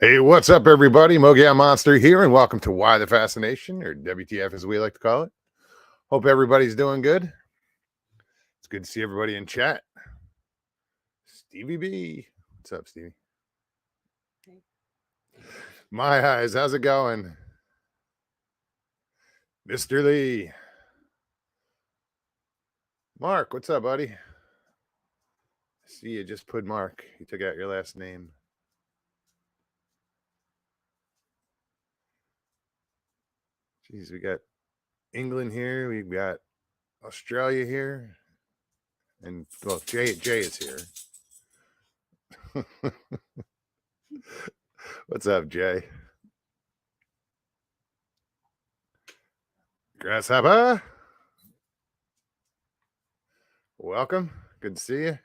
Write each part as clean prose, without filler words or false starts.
Hey, what's up, everybody? Mogia Monster here, and welcome to Why the Fascination, or WTF as we like to call it. Hope everybody's doing good. It's good to see everybody in chat. Stevie B. What's up, Stevie? Hey. My eyes, how's it going? Mr. Lee. Mark, what's up, buddy? See, you just put Mark. You took out your last name. Jeez, we got England here. We've got Australia here. And, well, Jay is here. What's up, Jay? Grasshopper. Welcome. Good to see you.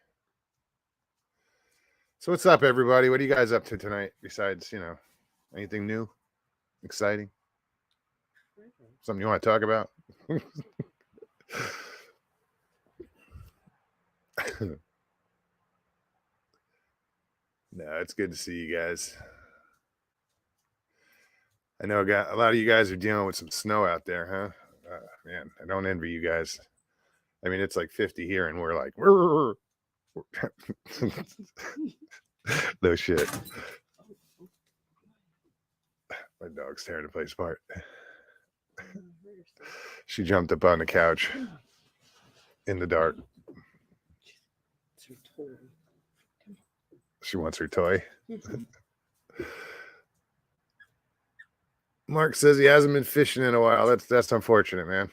So what's up, everybody? What are you guys up to tonight besides, anything new, exciting? Something you want to talk about? No, it's good to see you guys. I know a lot of you guys are dealing with some snow out there, huh? Man, I don't envy you guys. I mean, it's like 50 here, and we're like, no shit. My dog's tearing the place apart. She jumped up on the couch in the dark. She wants her toy. Mark says he hasn't been fishing in a while. That's unfortunate, man.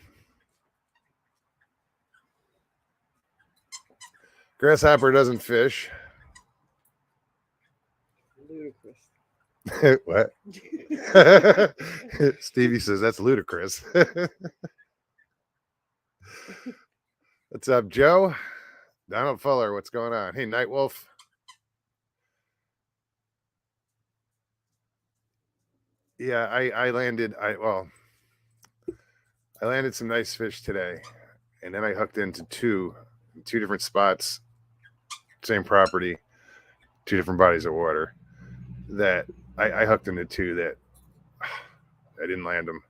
Grasshopper doesn't fish. Ludicrous. What? Stevie says that's ludicrous. What's up, Joe? Donald Fuller, what's going on? Hey, Nightwolf. Yeah, I landed some nice fish today, and then I hooked into two different spots, same property, two different bodies of water. That I hooked into two that I didn't land them,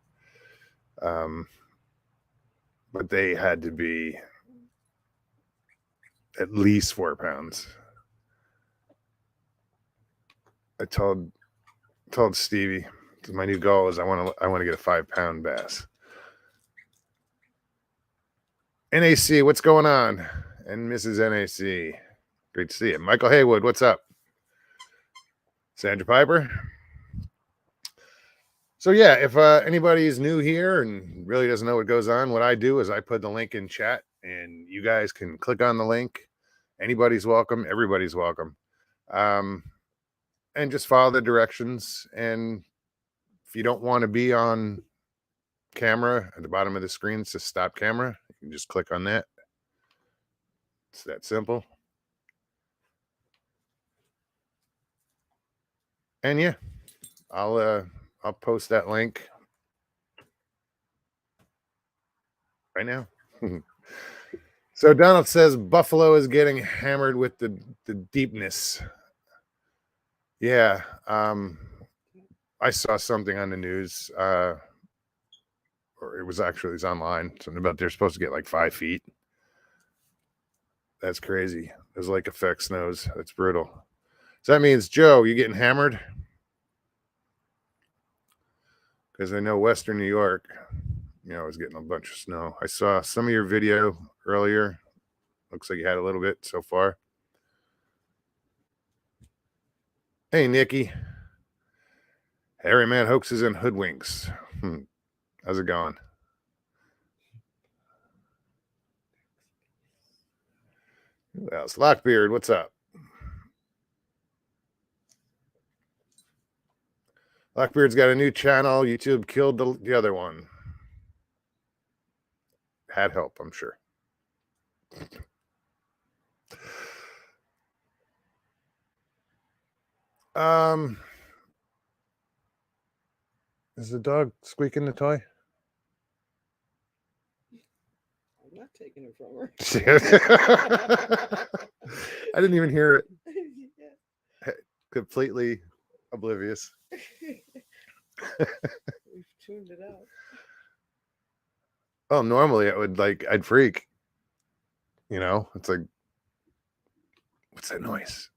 but they had to be at least 4 pounds. I told Stevie, my new goal is I want to get a 5-pound bass. NAC, what's going on? And Mrs. NAC, great to see you. Michael Haywood, what's up? Sandra Piper. So yeah, if anybody is new here and really doesn't know what goes on, what I do is I put the link in chat, and you guys can click on the link. Anybody's welcome. Everybody's welcome. And just follow the directions. And if you don't want to be on camera, at the bottom of the screen, it says stop camera. You can just click on that. It's that simple. And yeah, I'll post that link right now. So Donald says Buffalo is getting hammered with the deepness. Yeah, I saw something on the news, or it was online, something about they're supposed to get like 5 feet. That's crazy. Those lake effect snows. That's brutal. So that means, Joe, you getting hammered? Because I know Western New York, is getting a bunch of snow. I saw some of your video earlier. Looks like you had a little bit so far. Hey, Nikki. Harry Man hoaxes and hoodwinks. How's it going? Who else? Lockbeard, what's up? Lockbeard's got a new channel. YouTube killed the other one. Had help, I'm sure. Is the dog squeaking the toy? I'm not taking it from her. I didn't even hear it. Completely oblivious. We've tuned it out. Oh, normally I'd freak. You know, it's like, what's that noise?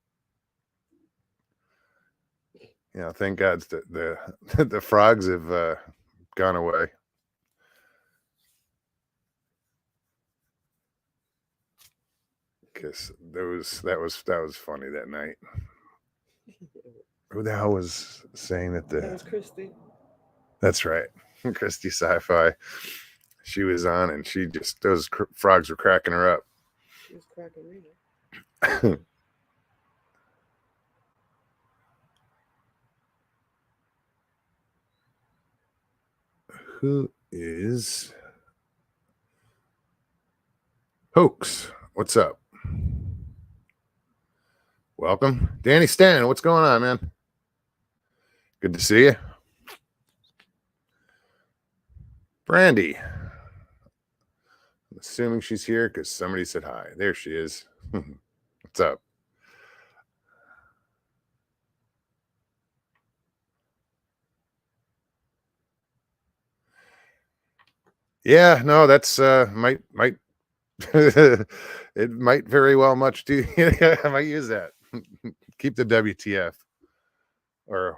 You know, thank God the frogs have gone away. Because that was funny that night. Who the hell was saying that That was Christy. That's right. Christy Sci-Fi. She was on and she just, those frogs were cracking her up. She was cracking me up. Who is Hoax? What's up? Welcome. Danny Stan, what's going on, man? Good to see you. Brandy. I'm assuming she's here because somebody said hi. There she is. What's up? Yeah, no, that's might it might very well much do. I might use that. Keep the WTF or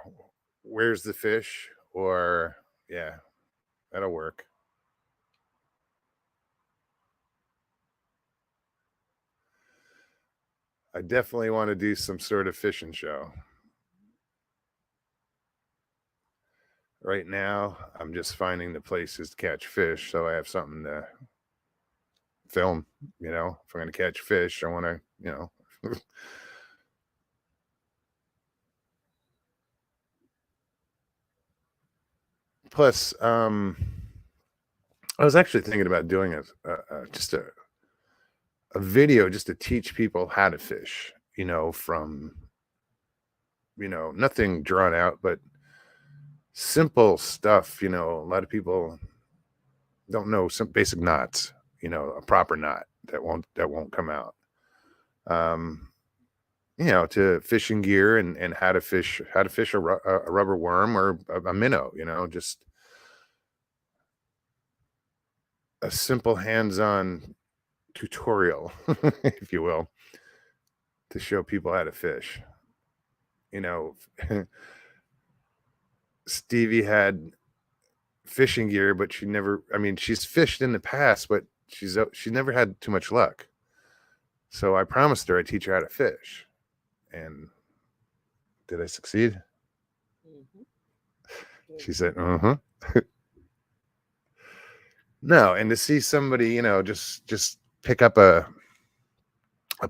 where's the fish, or yeah, that'll work. I definitely want to do some sort of fishing show. Right now, I'm just finding the places to catch fish, so I have something to film. You know, if I'm going to catch fish, I want to, you know. Plus, I was actually thinking about doing just a video just to teach people how to fish. You know, from nothing drawn out, but simple stuff. You know, a lot of people don't know some basic knots. You know, a proper knot that won't come out. You know, to fishing gear and how to fish a rubber worm or a minnow. You know, just a simple hands-on tutorial, if you will, to show people how to fish. You know, Stevie had fishing gear, but she's fished in the past, but she never had too much luck. So I promised her I'd teach her how to fish. And did I succeed? Mm-hmm. She said, uh-huh. No, and to see somebody, you know, just pick up a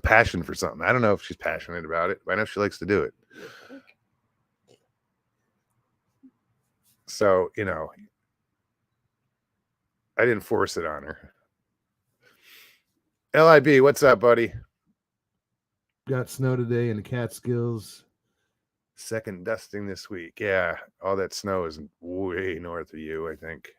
passion for something. I don't know if she's passionate about it, but I know she likes to do it. So, you know, I didn't force it on her. LIB, what's up, buddy? Got snow today in the Catskills. Second dusting this week. Yeah, all that snow is way north of you, I think.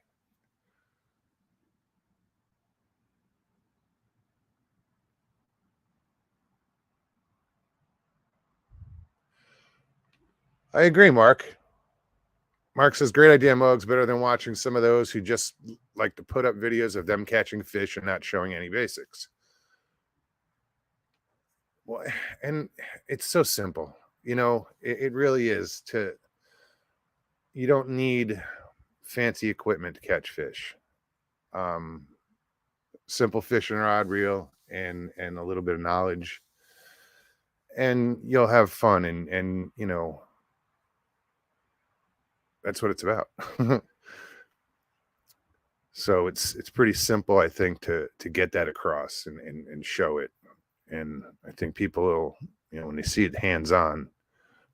I agree, Mark. Mark says, great idea, Mugs. Better than watching some of those who just like to put up videos of them catching fish and not showing any basics. Well, and it's so simple. You know, it really is. You don't need fancy equipment to catch fish. Simple fishing rod, reel, and a little bit of knowledge, and you'll have fun. And you know, that's what it's about. So it's pretty simple, I think, to get that across and show it. And I think people will, you know, when they see it hands on,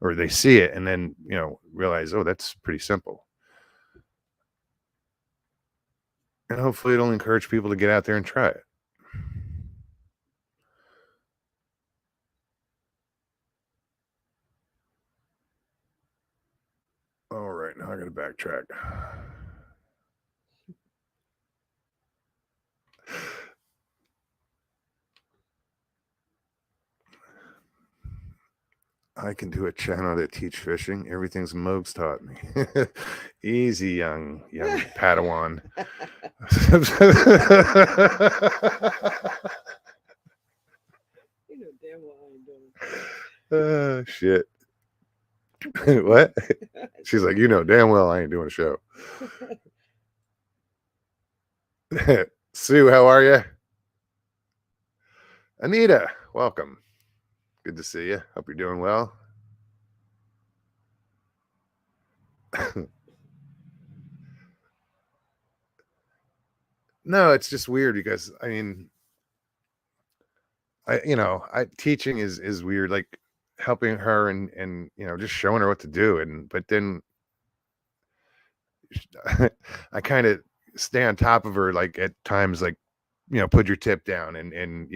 or they see it and then, you know, realize, oh, that's pretty simple. And hopefully it'll encourage people to get out there and try it. All right, now I got to backtrack. I can do a channel to teach fishing. Everything's Mogs taught me. Easy, young Padawan. You know damn well I ain't doing it. Shit. What? She's like, you know damn well I ain't doing a show. Sue, how are you? Anita, welcome. Good to see you. Hope you're doing well. No, it's just weird because I mean, I teaching is weird, like helping her and just showing her what to do, but then I kind of stay on top of her, like at times, like put your tip down and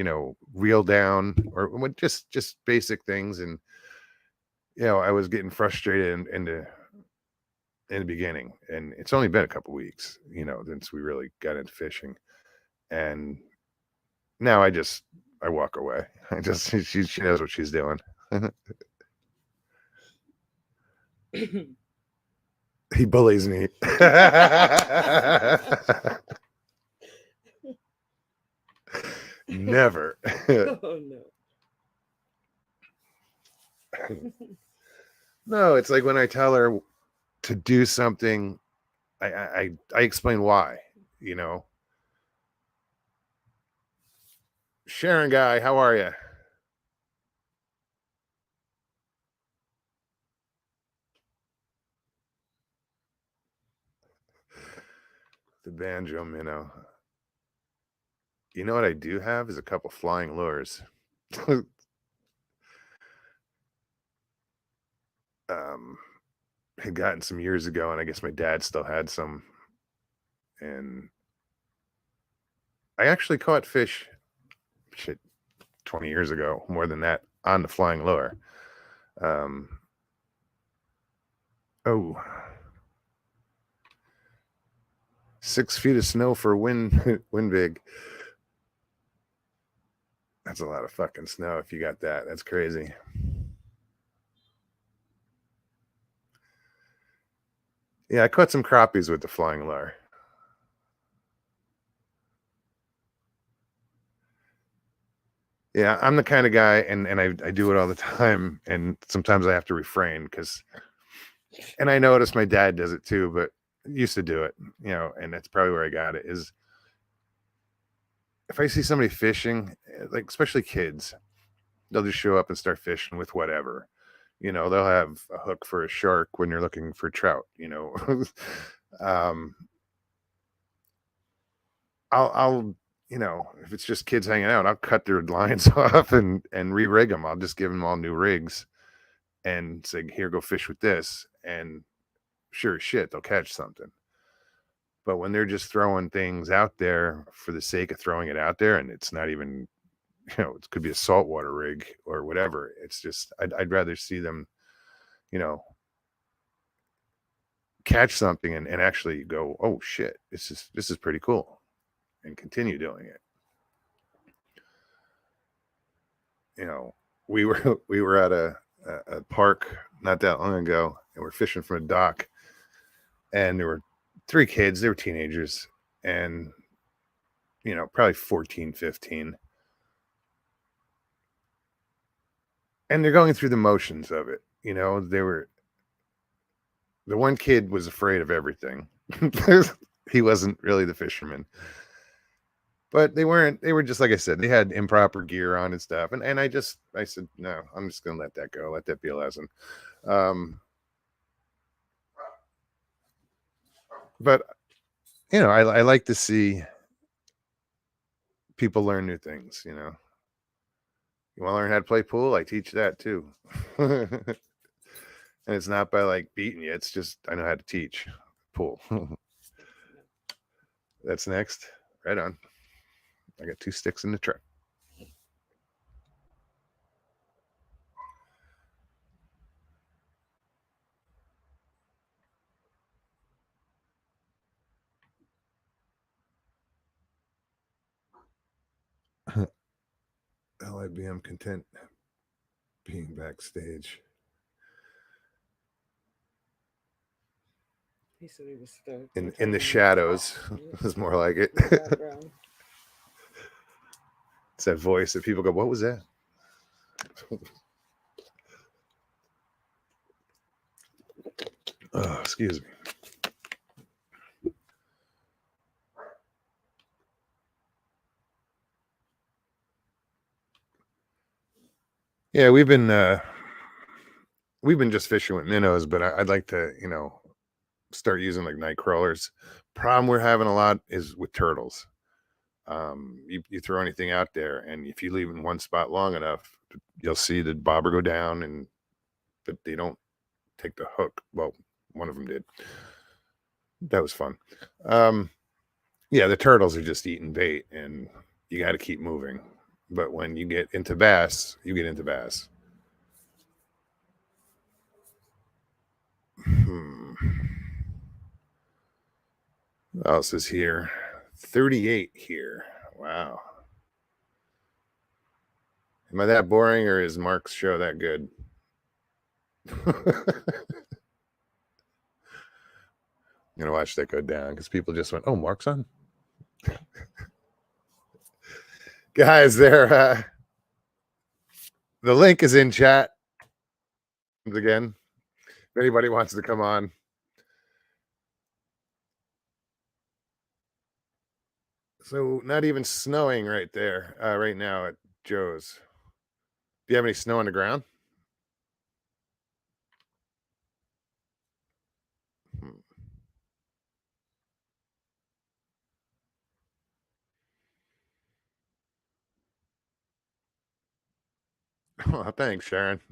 reel down or just basic things, and I was getting frustrated in the beginning, and it's only been a couple weeks, since we really got into fishing, and now I walk away. She knows what she's doing. He bullies me. Never. Oh no. No, it's like when I tell her to do something, I explain why, Sharon guy, how are you? The banjo minnow. You know what I do have is a couple flying lures. Had gotten some years ago, and I guess my dad still had some, and I actually caught fish shit 20 years ago, more than that, on the flying lure. Oh, 6 feet of snow for wind big. That's a lot of fucking snow if you got that. That's crazy. Yeah, I caught some crappies with the flying lure. Yeah, I'm the kind of guy, and I do it all the time, and sometimes I have to refrain and I notice my dad does it too, but used to do it, and that's probably where I got it, is if I see somebody fishing, like especially kids, they'll just show up and start fishing with whatever. They'll have a hook for a shark when you're looking for trout, I'll if it's just kids hanging out, I'll cut their lines off and re-rig them. I'll just give them all new rigs and say, here, go fish with this. And sure as shit, they'll catch something. But when they're just throwing things out there for the sake of throwing it out there, and it's not even, it could be a saltwater rig or whatever. It's just, I'd rather see them, catch something and actually go, oh shit, this is pretty cool, and continue doing it. We were at a park not that long ago, and we're fishing from a dock, and there were 3 kids. They were teenagers, and probably 14, 15, and they're going through the motions of it. The one kid was afraid of everything. He wasn't really the fisherman, but they were just, like I said, they had improper gear on and stuff, and I said, no, I'm just gonna let that go, let that be a lesson. But I like to see people learn new things. You want to learn how to play pool, I teach that too. And it's not by like beating you, it's just I know how to teach pool. That's next. Right on. I got 2 sticks in the truck. LIBM content being backstage. He said he was stoked. in the shadows. Is more like it. In the background. It's that voice that people go, "What was that?" Oh, excuse me. Yeah, we've been just fishing with minnows, but I'd like to, start using like night crawlers. Problem we're having a lot is with turtles. You throw anything out there, and if you leave in one spot long enough, you'll see the bobber go down, but they don't take the hook. Well, one of them did. That was fun. Yeah, the turtles are just eating bait, and you got to keep moving. But when you get into bass, you get into bass. What else is here? 38 here. Wow. Am I that boring, or is Mark's show that good? I'm gonna watch that go down because people just went, "Oh, Mark's on." Guys, the link is in chat. Again, if anybody wants to come on. So not even snowing right there, right now at Joe's. Do you have any snow on the ground? Oh, thanks, Sharon.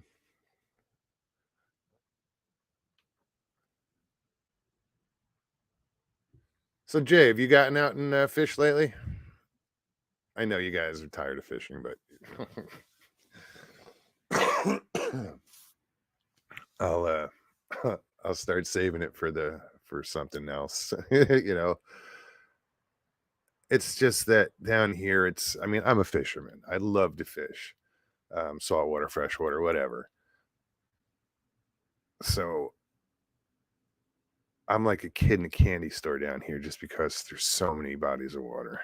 So Jay, have you gotten out and fished lately? I know you guys are tired of fishing, but I'll start saving it for something else. It's just that down here, I'm a fisherman. I love to fish, saltwater, freshwater, whatever. So I'm like a kid in a candy store down here just because there's so many bodies of water.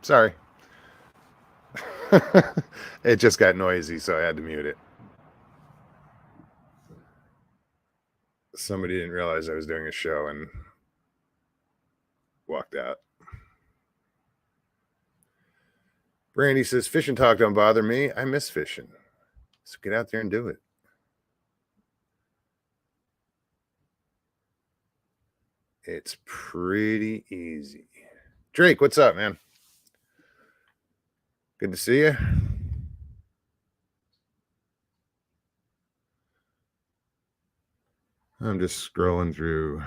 Sorry. It just got noisy, so I had to mute it. Somebody didn't realize I was doing a show and walked out. Brandy says, fishing talk don't bother me. I miss fishing. So get out there and do it. It's pretty easy. Drake, what's up, man? Good to see you. I'm just scrolling through.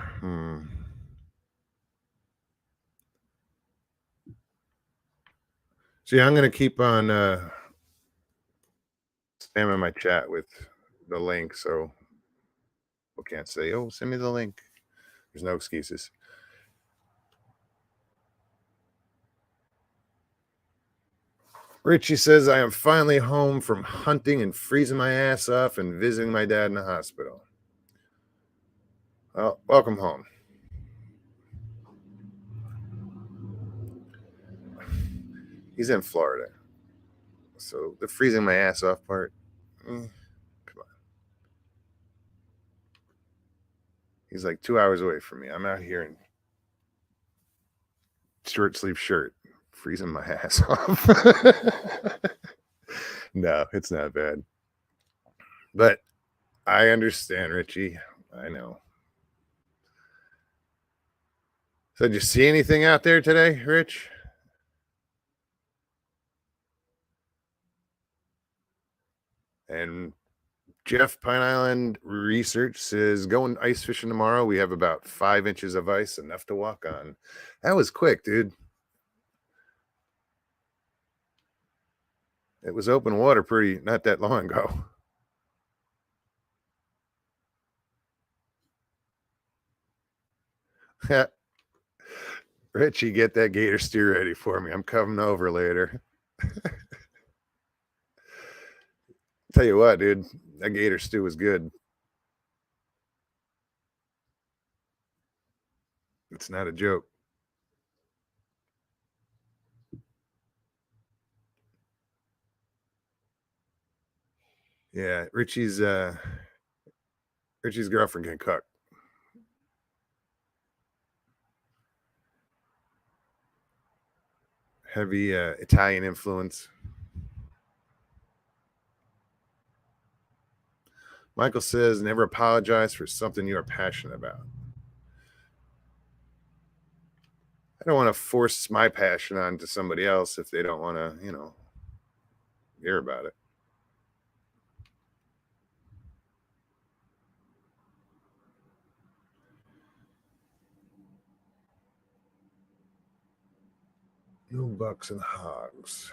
See, I'm going to keep on spamming my chat with the link, so people can't say, "Oh, send me the link." There's no excuses. Richie says, I am finally home from hunting and freezing my ass off and visiting my dad in the hospital. Well, welcome home. He's in Florida. So the freezing my ass off part, come on. He's like 2 hours away from me. I'm out here in short sleeve shirt, freezing my ass off. No, it's not bad. But I understand, Richie. I know. So did you see anything out there today, Rich? And Jeff, Pine Island Research says, going ice fishing tomorrow. We have about 5 inches of ice, enough to walk on. That was quick, dude. It was open water not that long ago. Richie, get that gator stew ready for me. I'm coming over later. Tell you what, dude, that gator stew was good. It's not a joke. Yeah, Richie's girlfriend can cook. Heavy Italian influence. Michael says, never apologize for something you are passionate about. I don't want to force my passion onto somebody else if they don't want to, hear about it. No bucks and hogs.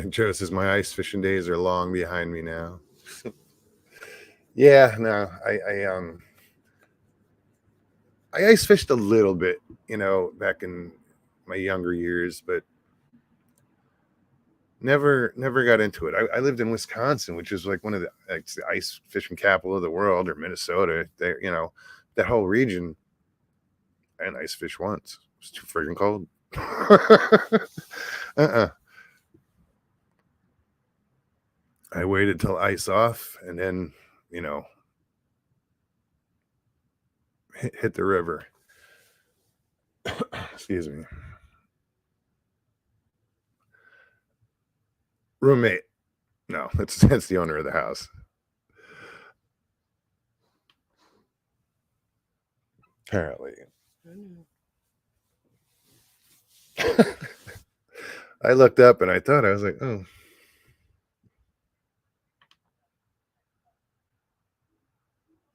Joe says, my ice fishing days are long behind me now. Yeah, no, I ice fished a little bit, back in my younger years, but never got into it. I lived in Wisconsin, which is like one of the ice fishing capital of the world, or Minnesota. There, that whole region. And ice fish once. It was too freaking cold. I waited till ice off, and then hit the river. Excuse me. Roommate. No, that's the owner of the house. Apparently. I looked up and I was like, oh.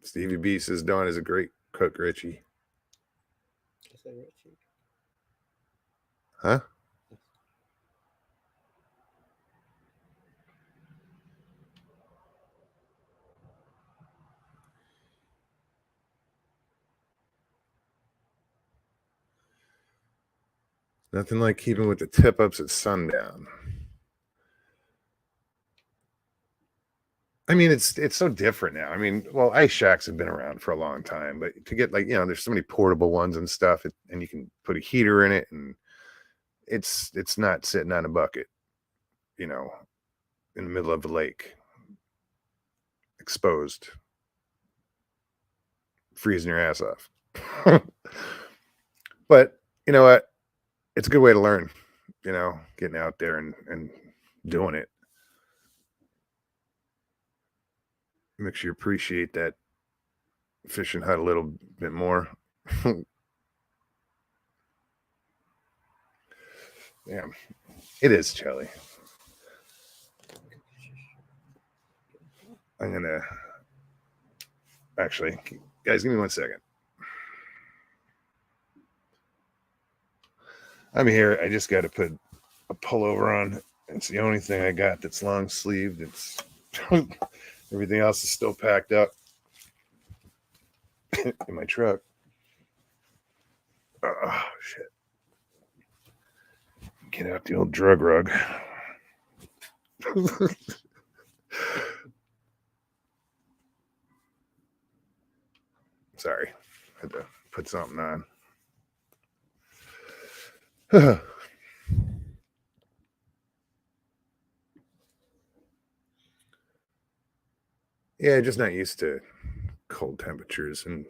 Stevie B says Dawn is a great cook, Richie. I said Richie. Huh? Nothing like keeping with the tip ups at sundown. I mean, it's so different now. I mean, well, ice shacks have been around for a long time, but to get there's so many portable ones and stuff, and you can put a heater in it, and it's not sitting on a bucket, in the middle of the lake, exposed, freezing your ass off. But you know what? It's a good way to learn, getting out there and doing it. Makes you appreciate that fishing hut a little bit more. Yeah, it is chilly. I'm gonna actually, guys, give me 1 second. I'm here. I just got to put a pullover on. It's the only thing I got that's long sleeved. It's everything else is still packed up in my truck. Oh shit! Get out the old drug rug. Sorry, had to put something on. Yeah, just not used to cold temperatures, and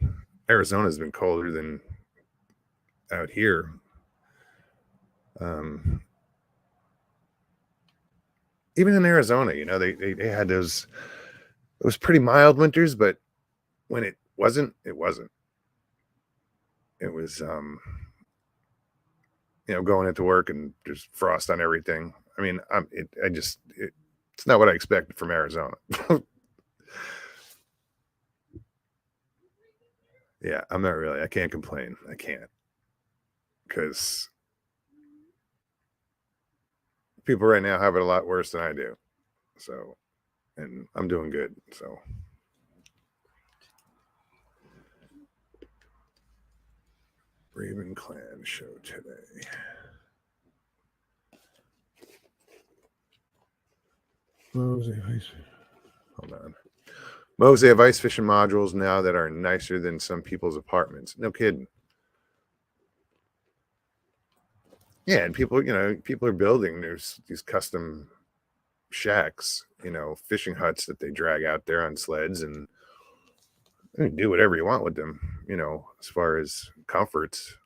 Arizona's been colder than out here. Even in Arizona, they had those pretty mild winters, but when it wasn't, it wasn't. It was going into work and there's frost on everything. I mean, it's not what I expected from Arizona. Yeah, I'm not really. I can't complain. I can't, because people right now have it a lot worse than I do. So, and I'm doing good. So, Raven Clan show today. Hold on. Mosey have ice fishing modules now that are nicer than some people's apartments. No kidding. Yeah, and people, people are building these custom shacks, fishing huts that they drag out there on sleds, and you can do whatever you want with them, as far as comforts.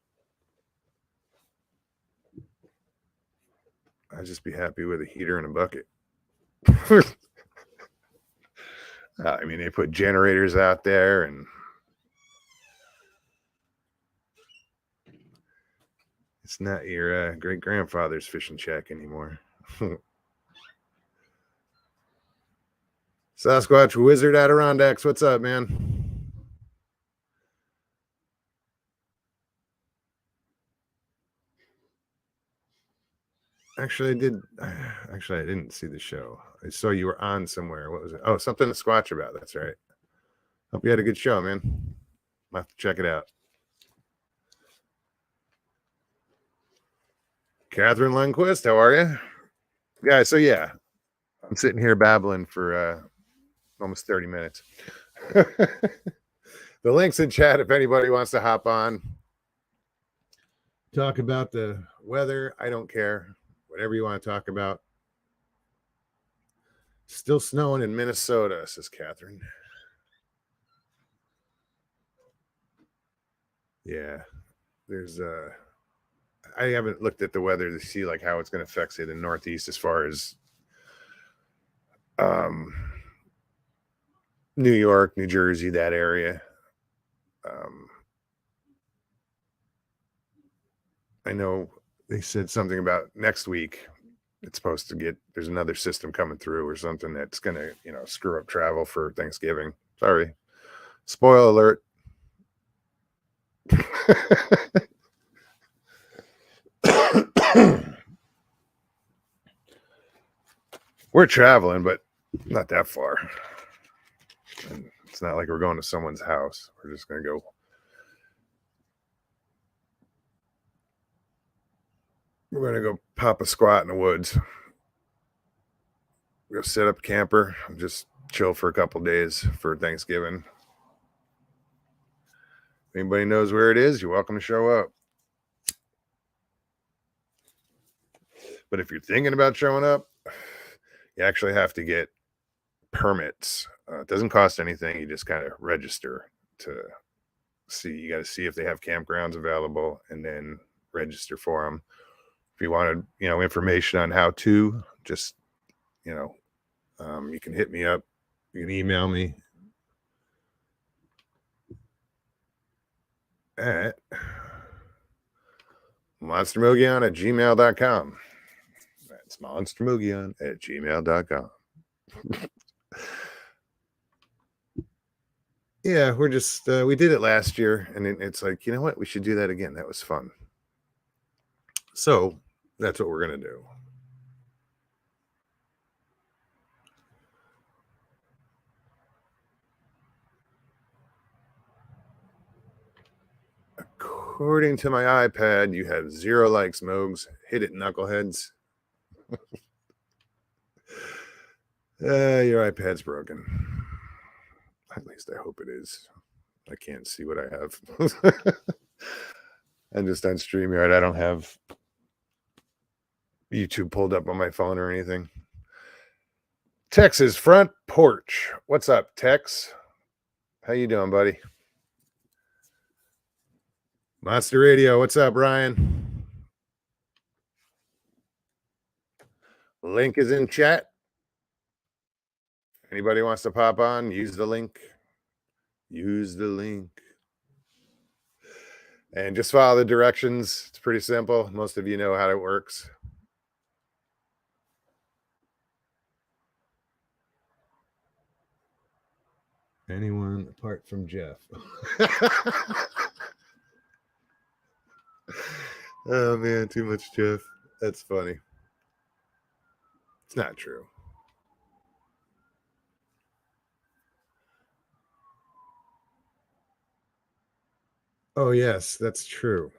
I'd just be happy with a heater and a bucket. I mean, they put generators out there, and it's not your great grandfather's fishing shack anymore. Sasquatch Wizard Adirondacks, what's up, man? Actually, I didn't see the show. I saw you were on somewhere. What was it? Oh, something to squatch about. That's right. Hope you had a good show, man. I'll have to check it out. Catherine Lundquist, how are you? Guys, so yeah, I'm sitting here babbling for almost 30 minutes. The link's in chat if anybody wants to hop on. Talk about the weather. I don't care. Whatever you want to talk about. Still snowing in Minnesota, says Catherine. Yeah, there's I haven't looked at the weather to see like how it's going to affect, say, the Northeast as far as New York, New Jersey, that area. I know they said something about next week. It's supposed to there's another system coming through or something that's going to, screw up travel for Thanksgiving. Sorry. Spoiler alert. We're traveling, but not that far. And it's not like we're going to someone's house. We're just going to go. We're going to go pop a squat in the woods. Go set up a camper and just chill for a couple days for Thanksgiving. If anybody knows where it is, you're welcome to show up. But if you're thinking about showing up, you actually have to get permits. It doesn't cost anything. You just kind of register to see. You got to see if they have campgrounds available and then register for them. If you wanted, information on how to, just, you can hit me up. You can email me at monstermugion@gmail.com. That's monstermugion@gmail.com. Yeah, we're just we did it last year, and it's like, you know what, we should do that again. That was fun. So that's what we're gonna do. According to my iPad, you have 0 likes, Mogs. Hit it, knuckleheads. Your iPad's broken. At least I hope it is. I can't see what I have. I'm just on StreamYard. I don't have YouTube pulled up on my phone or anything. Tex's front porch. What's up, Tex? How you doing, buddy? Monster Radio. What's up, Ryan? Link is in chat. Anybody wants to pop on, use the link. Use the link. And just follow the directions. It's pretty simple. Most of you know how it works. Anyone apart from Jeff? Oh man, too much Jeff. That's funny. It's not true. Oh yes, that's true.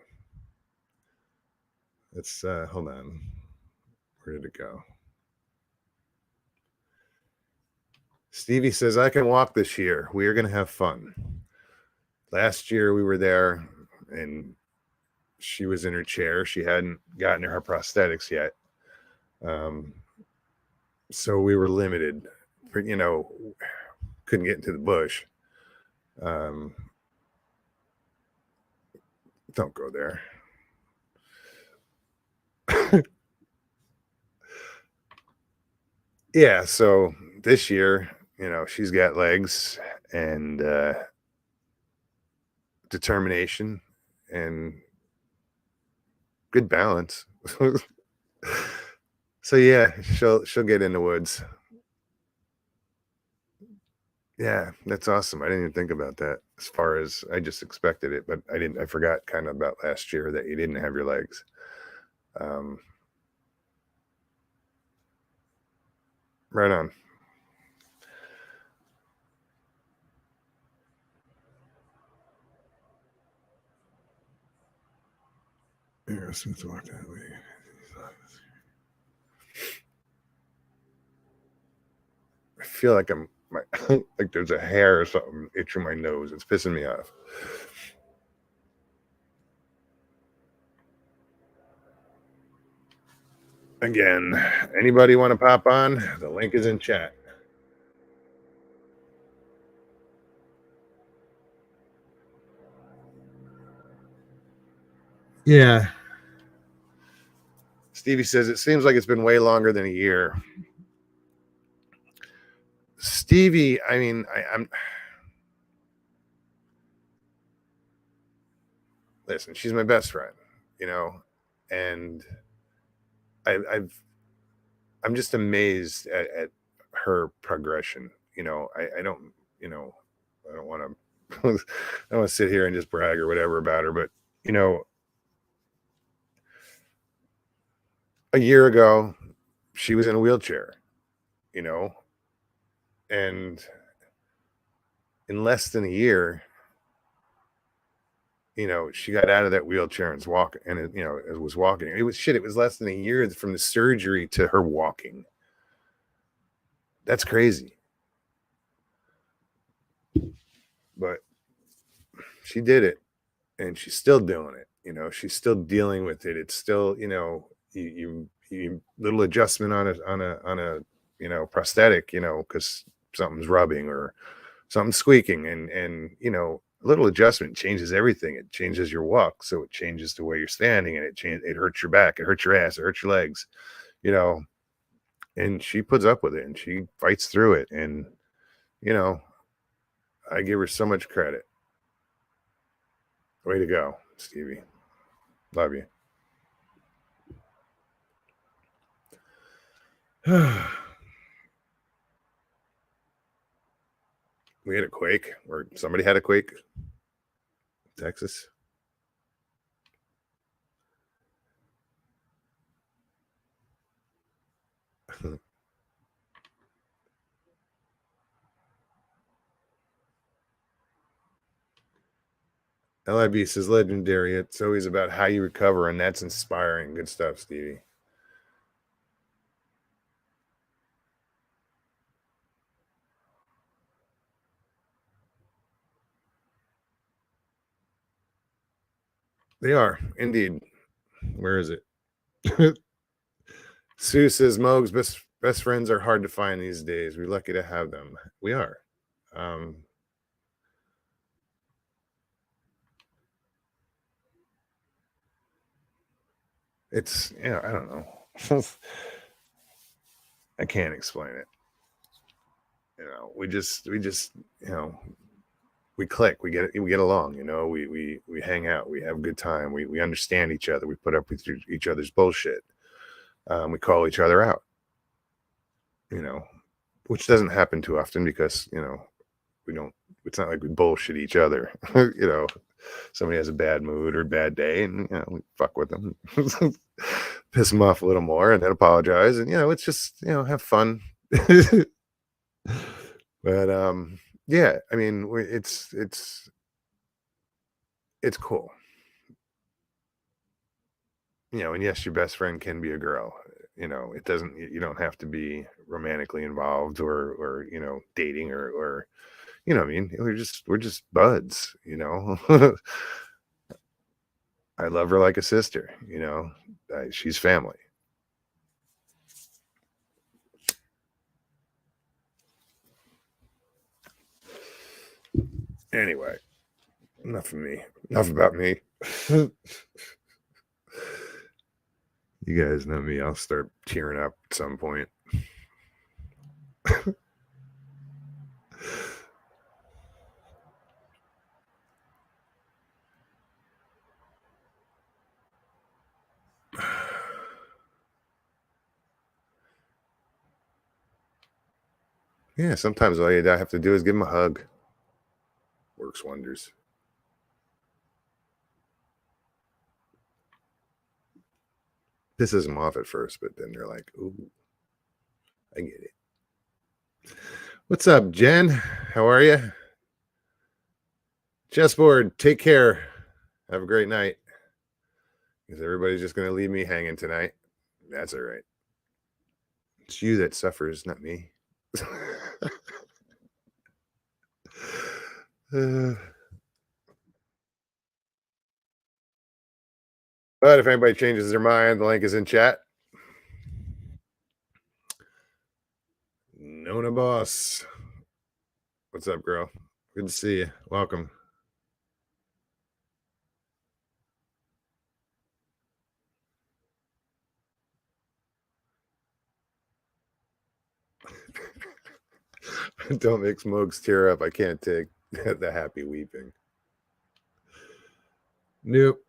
Let's hold on. Where did it go? Stevie says I can walk this year. We are going to have fun. Last year we were there and she was in her chair. She hadn't gotten her prosthetics yet. So we were limited. You know, couldn't get into the bush. Don't go there. Yeah, so this year, you know, she's got legs and determination and good balance. So yeah, she'll get in the woods. Yeah, that's awesome. I didn't even think about that. As far as I just expected it, but I forgot kind of about last year that you didn't have your legs. Right on. Aerosmith walked that way. I feel like like there's a hair or something itching my nose. It's pissing me off. Again, anybody want to pop on? The link is in chat. Yeah. Stevie says it seems like it's been way longer than a year. Stevie, I mean, I'm listen, she's my best friend, you know, and I'm just amazed at her progression. You know, I don't, you know, I don't want to, I don't want to sit here and just brag or whatever about her, but you know, a year ago, she was in a wheelchair, you know, and in less than a year, you know, she got out of that wheelchair and was walking, and it, you know, it was walking. It was shit. It was less than a year from the surgery to her walking. That's crazy. But she did it, and she's still doing it. You know, she's still dealing with it. It's still, you know, you little adjustment on a you know prosthetic, you know, because something's rubbing or something's squeaking, and you know, a little adjustment changes everything. It changes your walk, so it changes the way you're standing, and it hurts your back, it hurts your ass, it hurts your legs, you know. And she puts up with it, and she fights through it, and you know, I give her so much credit. Way to go, Stevie. Love you. We had a quake, or somebody had a quake. Texas. LIB says legendary. It's always about how you recover, and that's inspiring. Good stuff, Stevie. They are indeed. Where is it? Sue says Moog's best friends are hard to find these days. We're lucky to have them. We are. It's, you know, I don't know. I can't explain it. You know, we just, you know, we click, we get along, you know, we hang out, we have a good time, we understand each other, we put up with each other's bullshit. We call each other out, you know, which doesn't happen too often because, you know, we don't, it's not like we bullshit each other, you know. somebody has a bad mood or bad day, and we fuck with them, piss them off a little more, and then apologize, and it's just have fun. But yeah, I mean, it's cool. And yes, your best friend can be a girl. It doesn't. You don't have to be romantically involved or dating or what I mean. We're just buds. I love her like a sister. She's family. Anyway, enough of me. Enough about me. You guys know me. I'll start tearing up at some point. Yeah, sometimes all you have to do is give him a hug. Works wonders. Pisses them off at first, but then they're like, ooh, I get it. What's up, Jen? How are you? Chessboard, take care. Have a great night. Because everybody's just going to leave me hanging tonight. That's all right. It's you that suffers, not me. But if anybody changes their mind, the link is in chat. Nona Boss. What's up, girl? Good to see you. Welcome. Don't make Smokes tear up. I can't take the happy weeping. Nope.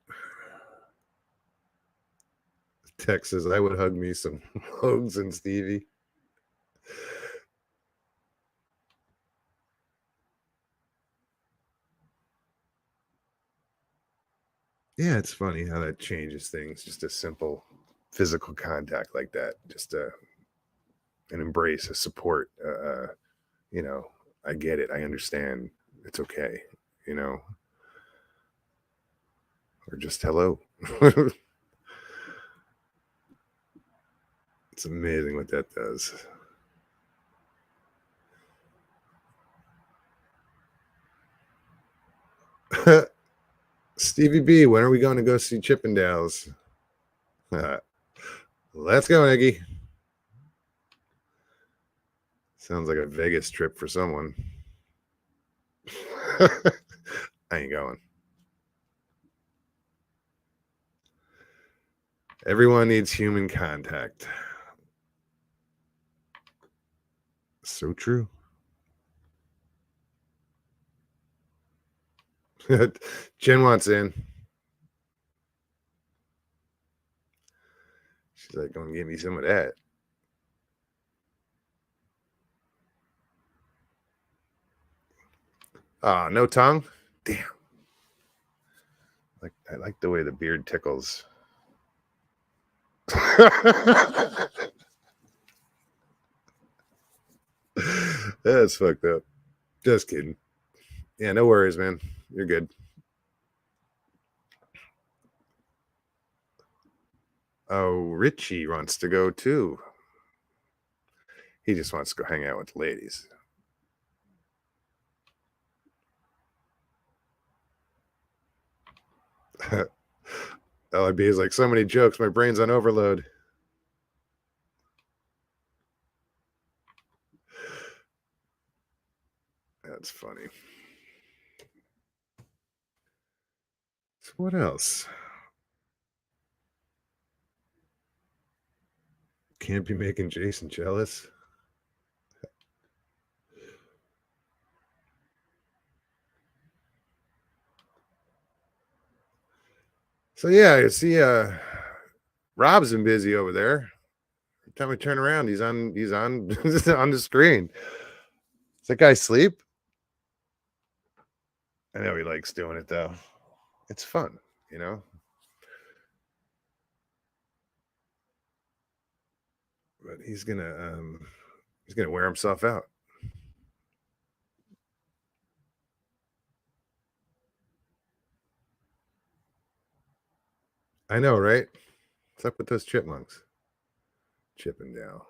Texas, I would hug me some Hogs and Stevie. Yeah, it's funny how that changes things. Just a simple physical contact like that. Just an embrace, a support. I get it. I understand. It's okay. Or just hello. It's amazing what that does. Stevie B, when are we going to go see Chippendales? Let's go, Iggy. Sounds like a Vegas trip for someone. I ain't going. Everyone needs human contact. So true. Jen wants in. She's like, "Gonna give me some of that." No tongue. Damn. I like the way the beard tickles. That's fucked up. Just kidding. Yeah, no worries, man. You're good. Oh, Richie wants to go too. He just wants to go hang out with the ladies. LIB is like, so many jokes. My brain's on overload. That's funny. So what else? Can't be making Jason jealous. So yeah, you see Rob's been busy over there. Every time I turn around, he's on on the screen. Does that guy sleep? I know he likes doing it though. It's fun, you know. But he's gonna wear himself out. I know, right? What's up with those chipmunks? Chippendale.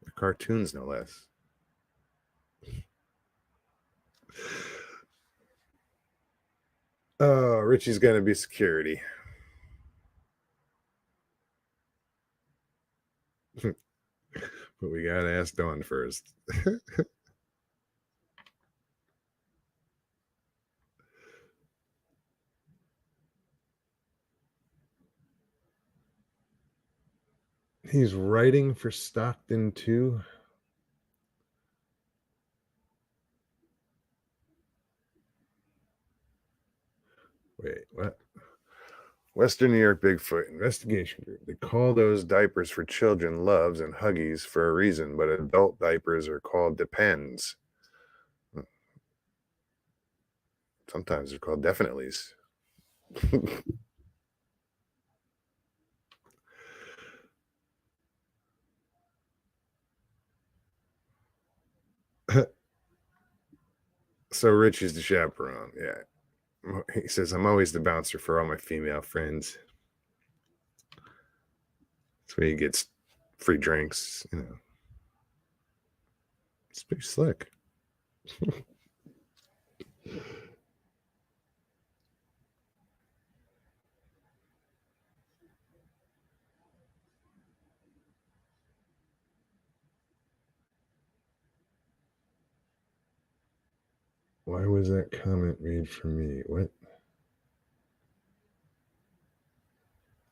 The cartoons, no less. Oh, Richie's gonna be security. But we gotta ask Dawn first. He's writing for Stockton too. Wait, what? Western New York Bigfoot Investigation Group. They call those diapers for children Loves and Huggies for a reason, but adult diapers are called Depends. Sometimes they're called Definitelys. So Richie's the chaperone. Yeah. He says, I'm always the bouncer for all my female friends. That's where he gets free drinks, you know. It's pretty slick. Why was that comment made for me? What?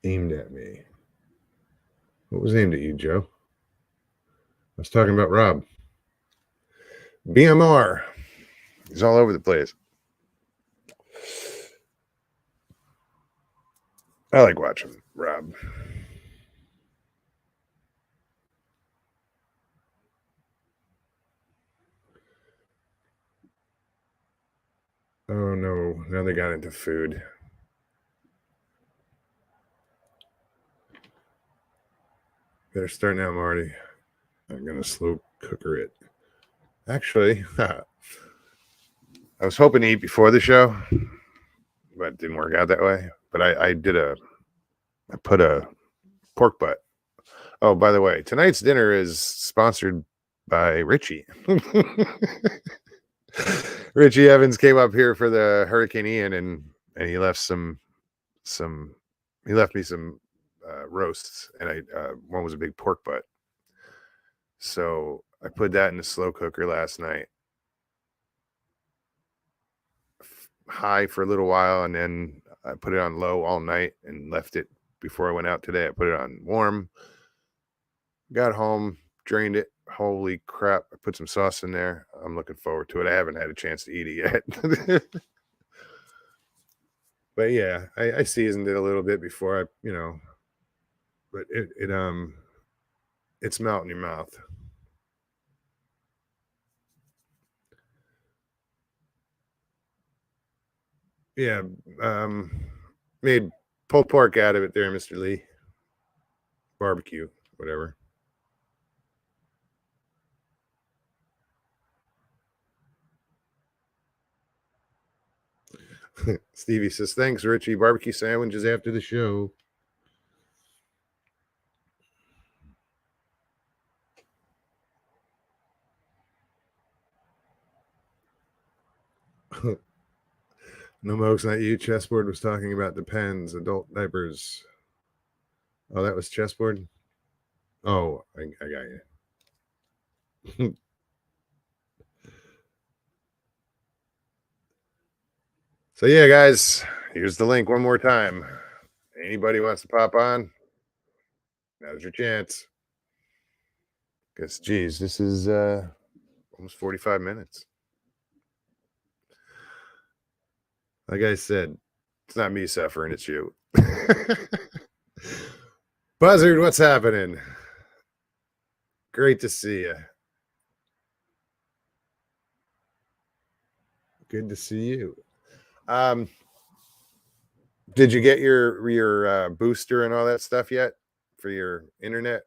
Aimed at me. What was aimed at you, Joe? I was talking about Rob. BMR. He's all over the place. I like watching Rob. Oh no, now they got into food. Better start now, Marty. I'm gonna slow cooker it. Actually, I was hoping to eat before the show, but it didn't work out that way. But I put a pork butt. Oh, by the way, tonight's dinner is sponsored by Richie. Richie Evans came up here for the Hurricane Ian, and he left he left me some roasts, and one was a big pork butt. So I put that in the slow cooker last night, high for a little while, and then I put it on low all night and left it before I went out today. I put it on warm, got home, drained it. Holy crap. I put some sauce in there. I'm looking forward to it. I haven't had a chance to eat it yet. But yeah, I seasoned it a little bit before but it's melt in your mouth. Yeah, made pulled pork out of it there, Mr. Lee. Barbecue, whatever. Stevie says, thanks, Richie. Barbecue sandwiches after the show. No, Mo's not you. Chessboard was talking about Depends, adult diapers. Oh, that was Chessboard? Oh, I got you. So yeah, guys, here's the link one more time. Anybody wants to pop on, now's your chance. Because, geez, this is almost 45 minutes. Like I said, it's not me suffering, it's you. Buzzard, what's happening? Great to see you. Good to see you. Did you get your booster and all that stuff yet for your internet?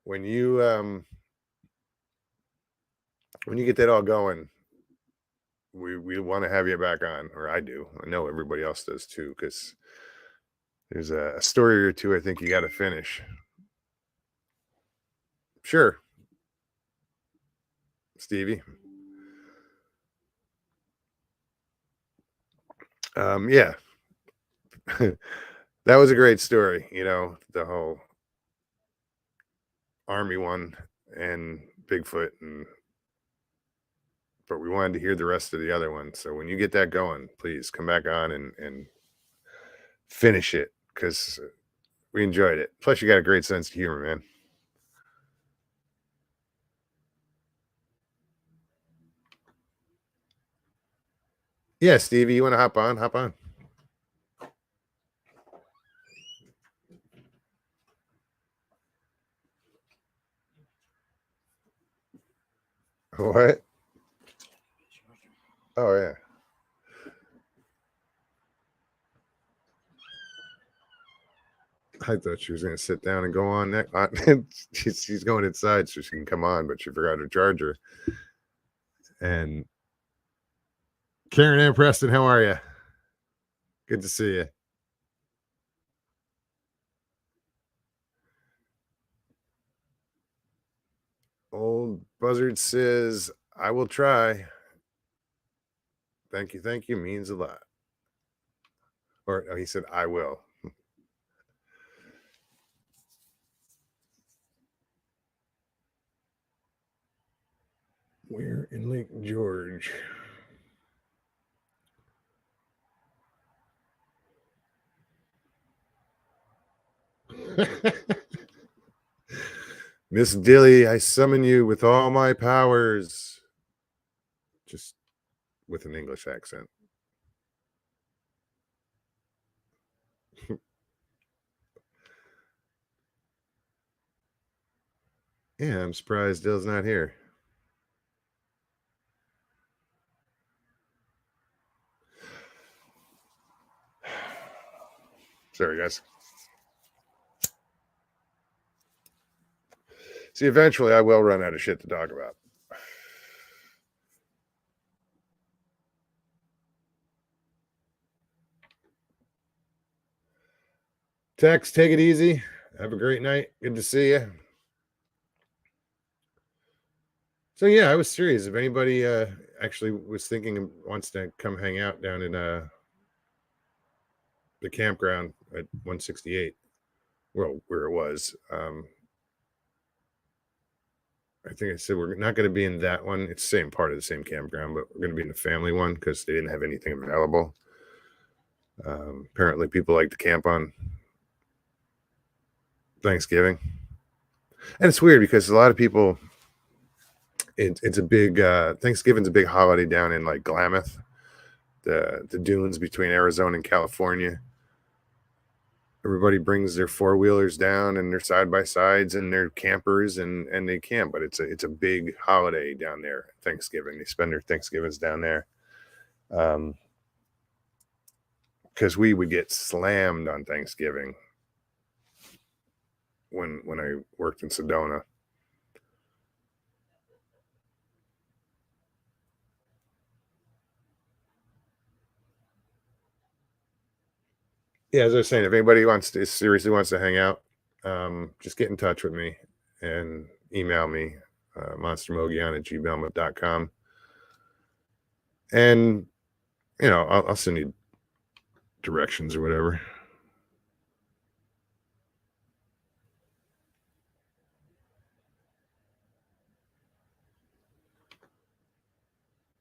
When you get that all going, we want to have you back on, or I do. I know everybody else does too, because there's a story or two I think you got to finish. Sure, Stevie. Yeah. That was a great story, the whole Army one and Bigfoot, but we wanted to hear the rest of the other one. So when you get that going, please come back on and finish it, because we enjoyed it. Plus, you got a great sense of humor, man. Yeah, Stevie, you want to hop on? Hop on. What? Oh, yeah. I thought she was going to sit down and go on next. She's going inside so she can come on, but she forgot her charger. And Karen and Preston, how are you? Good to see you. Old Buzzard says, I will try. Thank you means a lot. Or he said, I will. We're in Lake George. Miss Dilly, I summon you with all my powers. Just with an English accent. Yeah, I'm surprised Dill's not here. Sorry, guys. See, eventually I will run out of shit to talk about. Tex, take it easy. Have a great night. Good to see you. So yeah, I was serious. If anybody actually was thinking wants to come hang out down in the campground at 168, well, where it was, I think I said we're not going to be in that one. It's the same part of the same campground, but we're going to be in the family one because they didn't have anything available. Apparently people like to camp on Thanksgiving. And it's weird because a lot of people, it's a big, Thanksgiving's a big holiday down in like Klamath, the dunes between Arizona and California. Everybody brings their four-wheelers down and their side-by-sides and their campers and they camp, but it's a big holiday down there. Thanksgiving, they spend their Thanksgivings down there. Because we would get slammed on Thanksgiving when I worked in Sedona. Yeah, as I was saying, if anybody seriously wants to hang out, just get in touch with me and email me, monstermogion@gmail.com. And, I'll send you directions or whatever.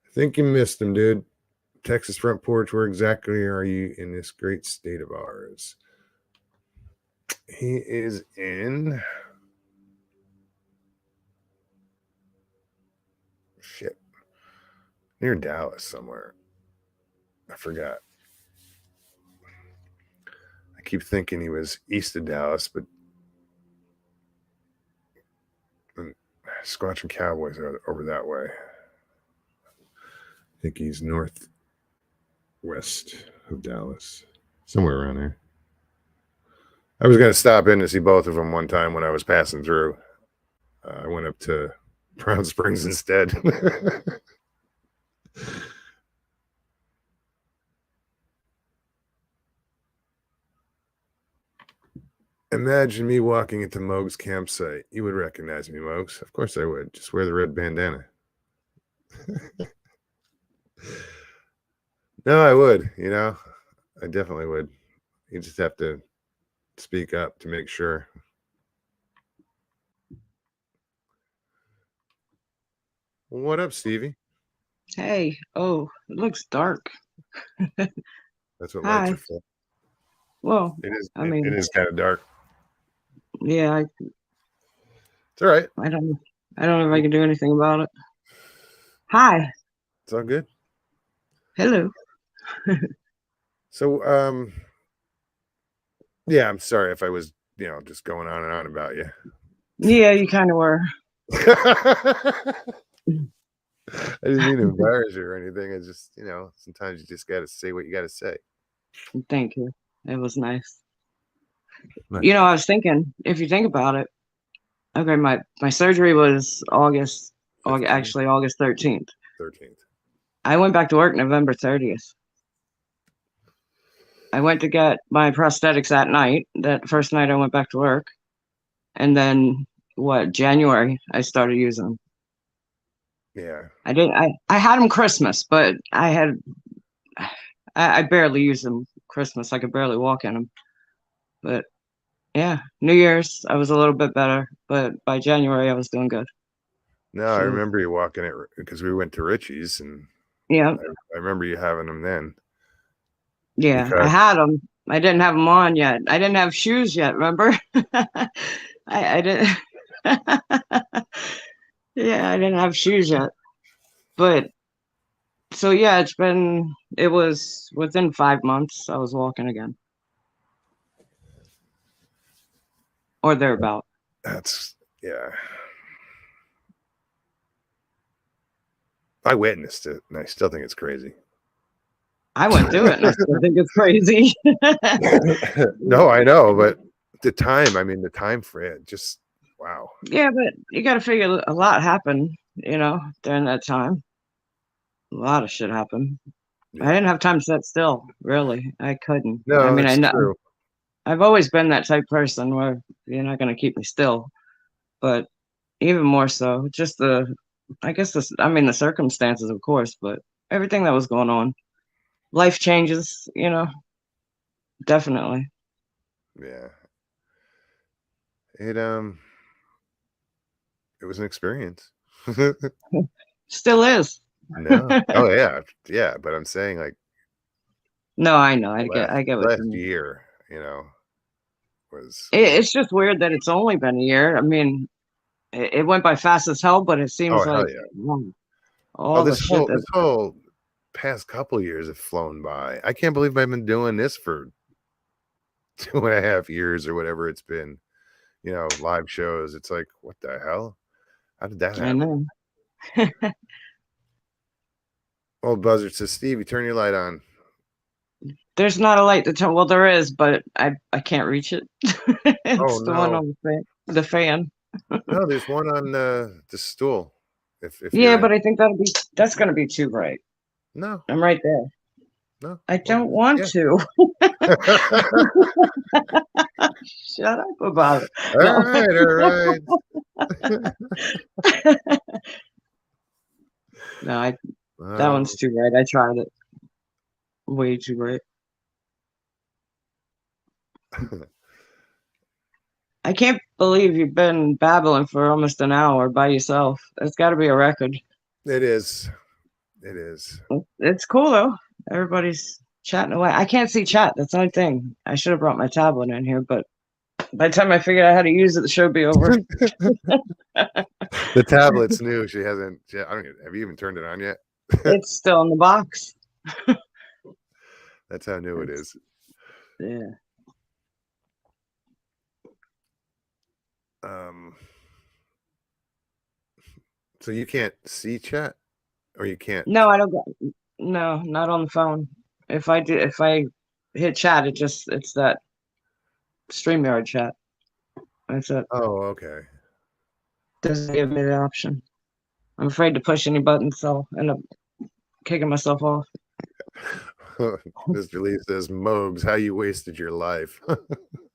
I think you missed him, dude. Texas front porch, where exactly are you in this great state of ours? He is in near Dallas somewhere. I forgot. I keep thinking he was east of Dallas, but Squatching Cowboys are over that way. think he's northwest of Dallas, somewhere around there. I was going to stop in to see both of them one time when I was passing through. I went up to Brown Springs instead. Imagine me walking into Moog's campsite. You would recognize me, Moogs. Of course I would. Just wear the red bandana. No, I would. I definitely would. You just have to speak up to make sure. What up, Stevie? Hey, oh, it looks dark. That's what lights Hi. are for. Well, It is. I mean, it is kind of dark. yeah, It's all right. I don't know if I can do anything about it. Hi. It's all good. Hello. So, yeah, I'm sorry if I was, just going on and on about you. Yeah, you kind of were. I didn't mean to embarrass you or anything. It's just, sometimes you just got to say what you got to say. Thank you. It was nice. Nice. I was thinking, if you think about it, okay, my surgery was August 13th. 13th. I went back to work November 30th. I went to get my prosthetics that night, that first night I went back to work. And then January, I started using them. Yeah. I had them Christmas, but I barely used them Christmas. I could barely walk in them. But yeah, New Year's, I was a little bit better. But by January, I was doing good. No, I remember you walking it because we went to Richie's and yeah, I remember you having them then. Yeah, because... I had them. I didn't have them on yet. I didn't have shoes yet, remember? I didn't. Yeah, I didn't have shoes yet. But so yeah, it was within 5 months I was walking again. Or thereabout. That's, yeah. I witnessed it and I still think it's crazy. I went through it and I still think it's crazy. No, I know, but the time for it, just wow. Yeah, but you got to figure a lot happened, during that time. A lot of shit happened. Yeah. I didn't have time to sit still, really. I couldn't. No, I mean, that's true. I've always been that type of person where you're not going to keep me still. But even more so, just the circumstances, of course, but everything that was going on. Life changes, definitely. Yeah. It was an experience. Still is. No. Oh yeah. Yeah, but I'm saying like no, I know. I get what last you mean. year, was It's just weird that it's only been a year. I mean, it went by fast as hell, but it seems like all the shit this whole past couple of years have flown by. I can't believe I've been doing this for 2.5 years or whatever it's been. Live shows. It's like, what the hell? How did that happen? I know. Old Buzzard says, Steve, you turn your light on. There's not a light to turn. Well, there is, but I can't reach it. It's the one on the fan. No, there's one on the stool. If yeah, but I think that's gonna be too bright. No, I'm right there. No, I don't want to. Shut up about it. All right. No, that one's too bright. I tried it. Way too bright. I can't believe you've been babbling for almost an hour by yourself. It's got to be a record. It is. It is. It's cool though. Everybody's chatting away. I can't see chat. That's the only thing. I should have brought my tablet in here, but by the time I figured out how to use it, the show would be over. The tablet's new. She hasn't. Have you even turned it on yet? It's still in the box. That's how new it is. Yeah. So you can't see chat, or you can't? No, I don't go. No, not on the phone. If I hit chat, it's that StreamYard chat. That's it. Oh, okay. Doesn't give me the option. I'm afraid to push any buttons, so I end up kicking myself off. Mr. Lee says, Mogs, how you wasted your life.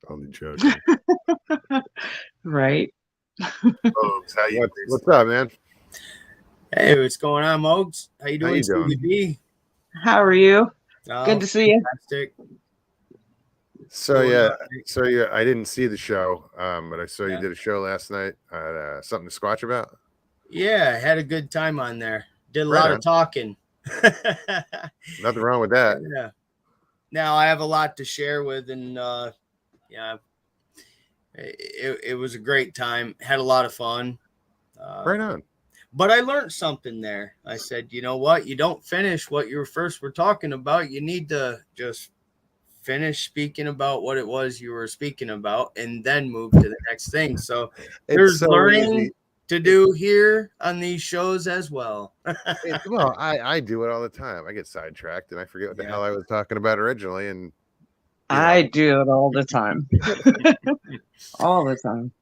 Only joking. Right. Mogs, how you what's up, man? Hey, what's going on, Mogs? How you doing, you doing? CBD? How are you? Oh, Good to see you. fantastic. So Doing yeah, all right. so yeah, I didn't see the show, but I saw you Yeah. did a show last night. Something to squatch about. Yeah, I had a good time on there. Did a Right lot on. of talking. Nothing wrong with that. Yeah. Now I have a lot to share with, and yeah, it was a great time. Had a lot of fun. Right on. But I learned something there. I said, you know what? You don't finish what you first were talking about. You need to just finish speaking about what it was you were speaking about and then move to the next thing. So there's It's so learning easy. to do here on these shows as well. Well, I do it all the time. I get sidetracked and I forget what the Yeah. hell I was talking about originally. And I do it all the time. All the time.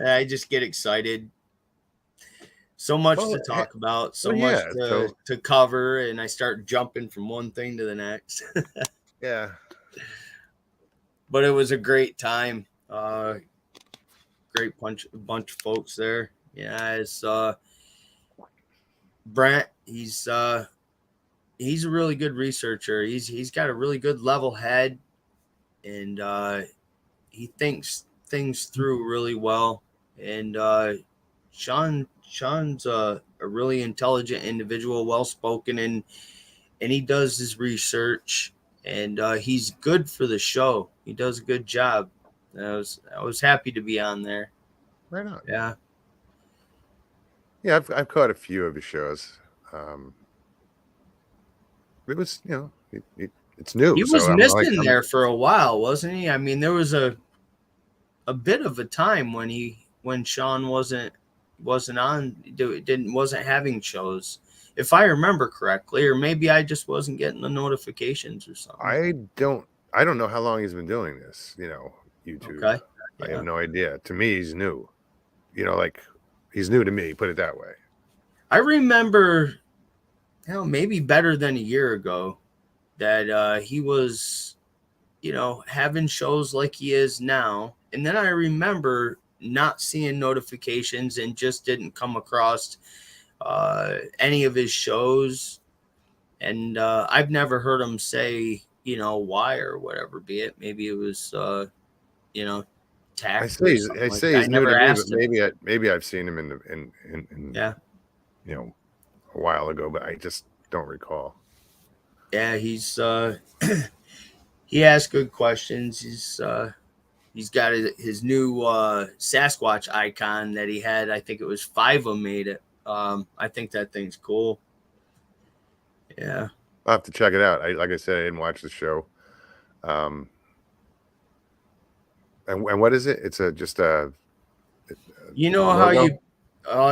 I just get excited. So much Well, to talk about, so well, much yeah, to cover, and I start jumping from one thing to the next. yeah, But it was a great time. Great bunch of folks there. Yeah, it's Brent. He's a really good researcher. He's got a really good level head, and he thinks things through really well. And Sean's a really intelligent individual, well spoken, and he does his research, and he's good for the show. He does a good job. I was happy to be on there. right on. Yeah. Yeah, I've caught a few of his shows. It was, it's new. He so was I'm missing I'm- there for a while, wasn't he? I mean, there was a bit of a time when Sean wasn't wasn't having shows, if I remember correctly, or maybe I just wasn't getting the notifications or something. I don't know how long he's been doing this. YouTube. Okay. I Yeah. have no idea. To me, he's new. Like he's new to me. Put it that way. I remember, maybe better than a year ago, that he was, having shows like he is now. And then I remember not seeing notifications and just didn't come across any of his shows. And I've never heard him say, why or whatever, be it. Maybe it was, tax. I say he's new to me, but maybe I've seen him in Yeah. A while ago, but I just don't recall. Yeah, he's he asks good questions. He's got his new Sasquatch icon that he had. I think it was Fiva made it. I think that thing's cool. Yeah, I'll have to check it out. Like I said, I didn't watch the show. And what is it? It's just a. you know a how logo?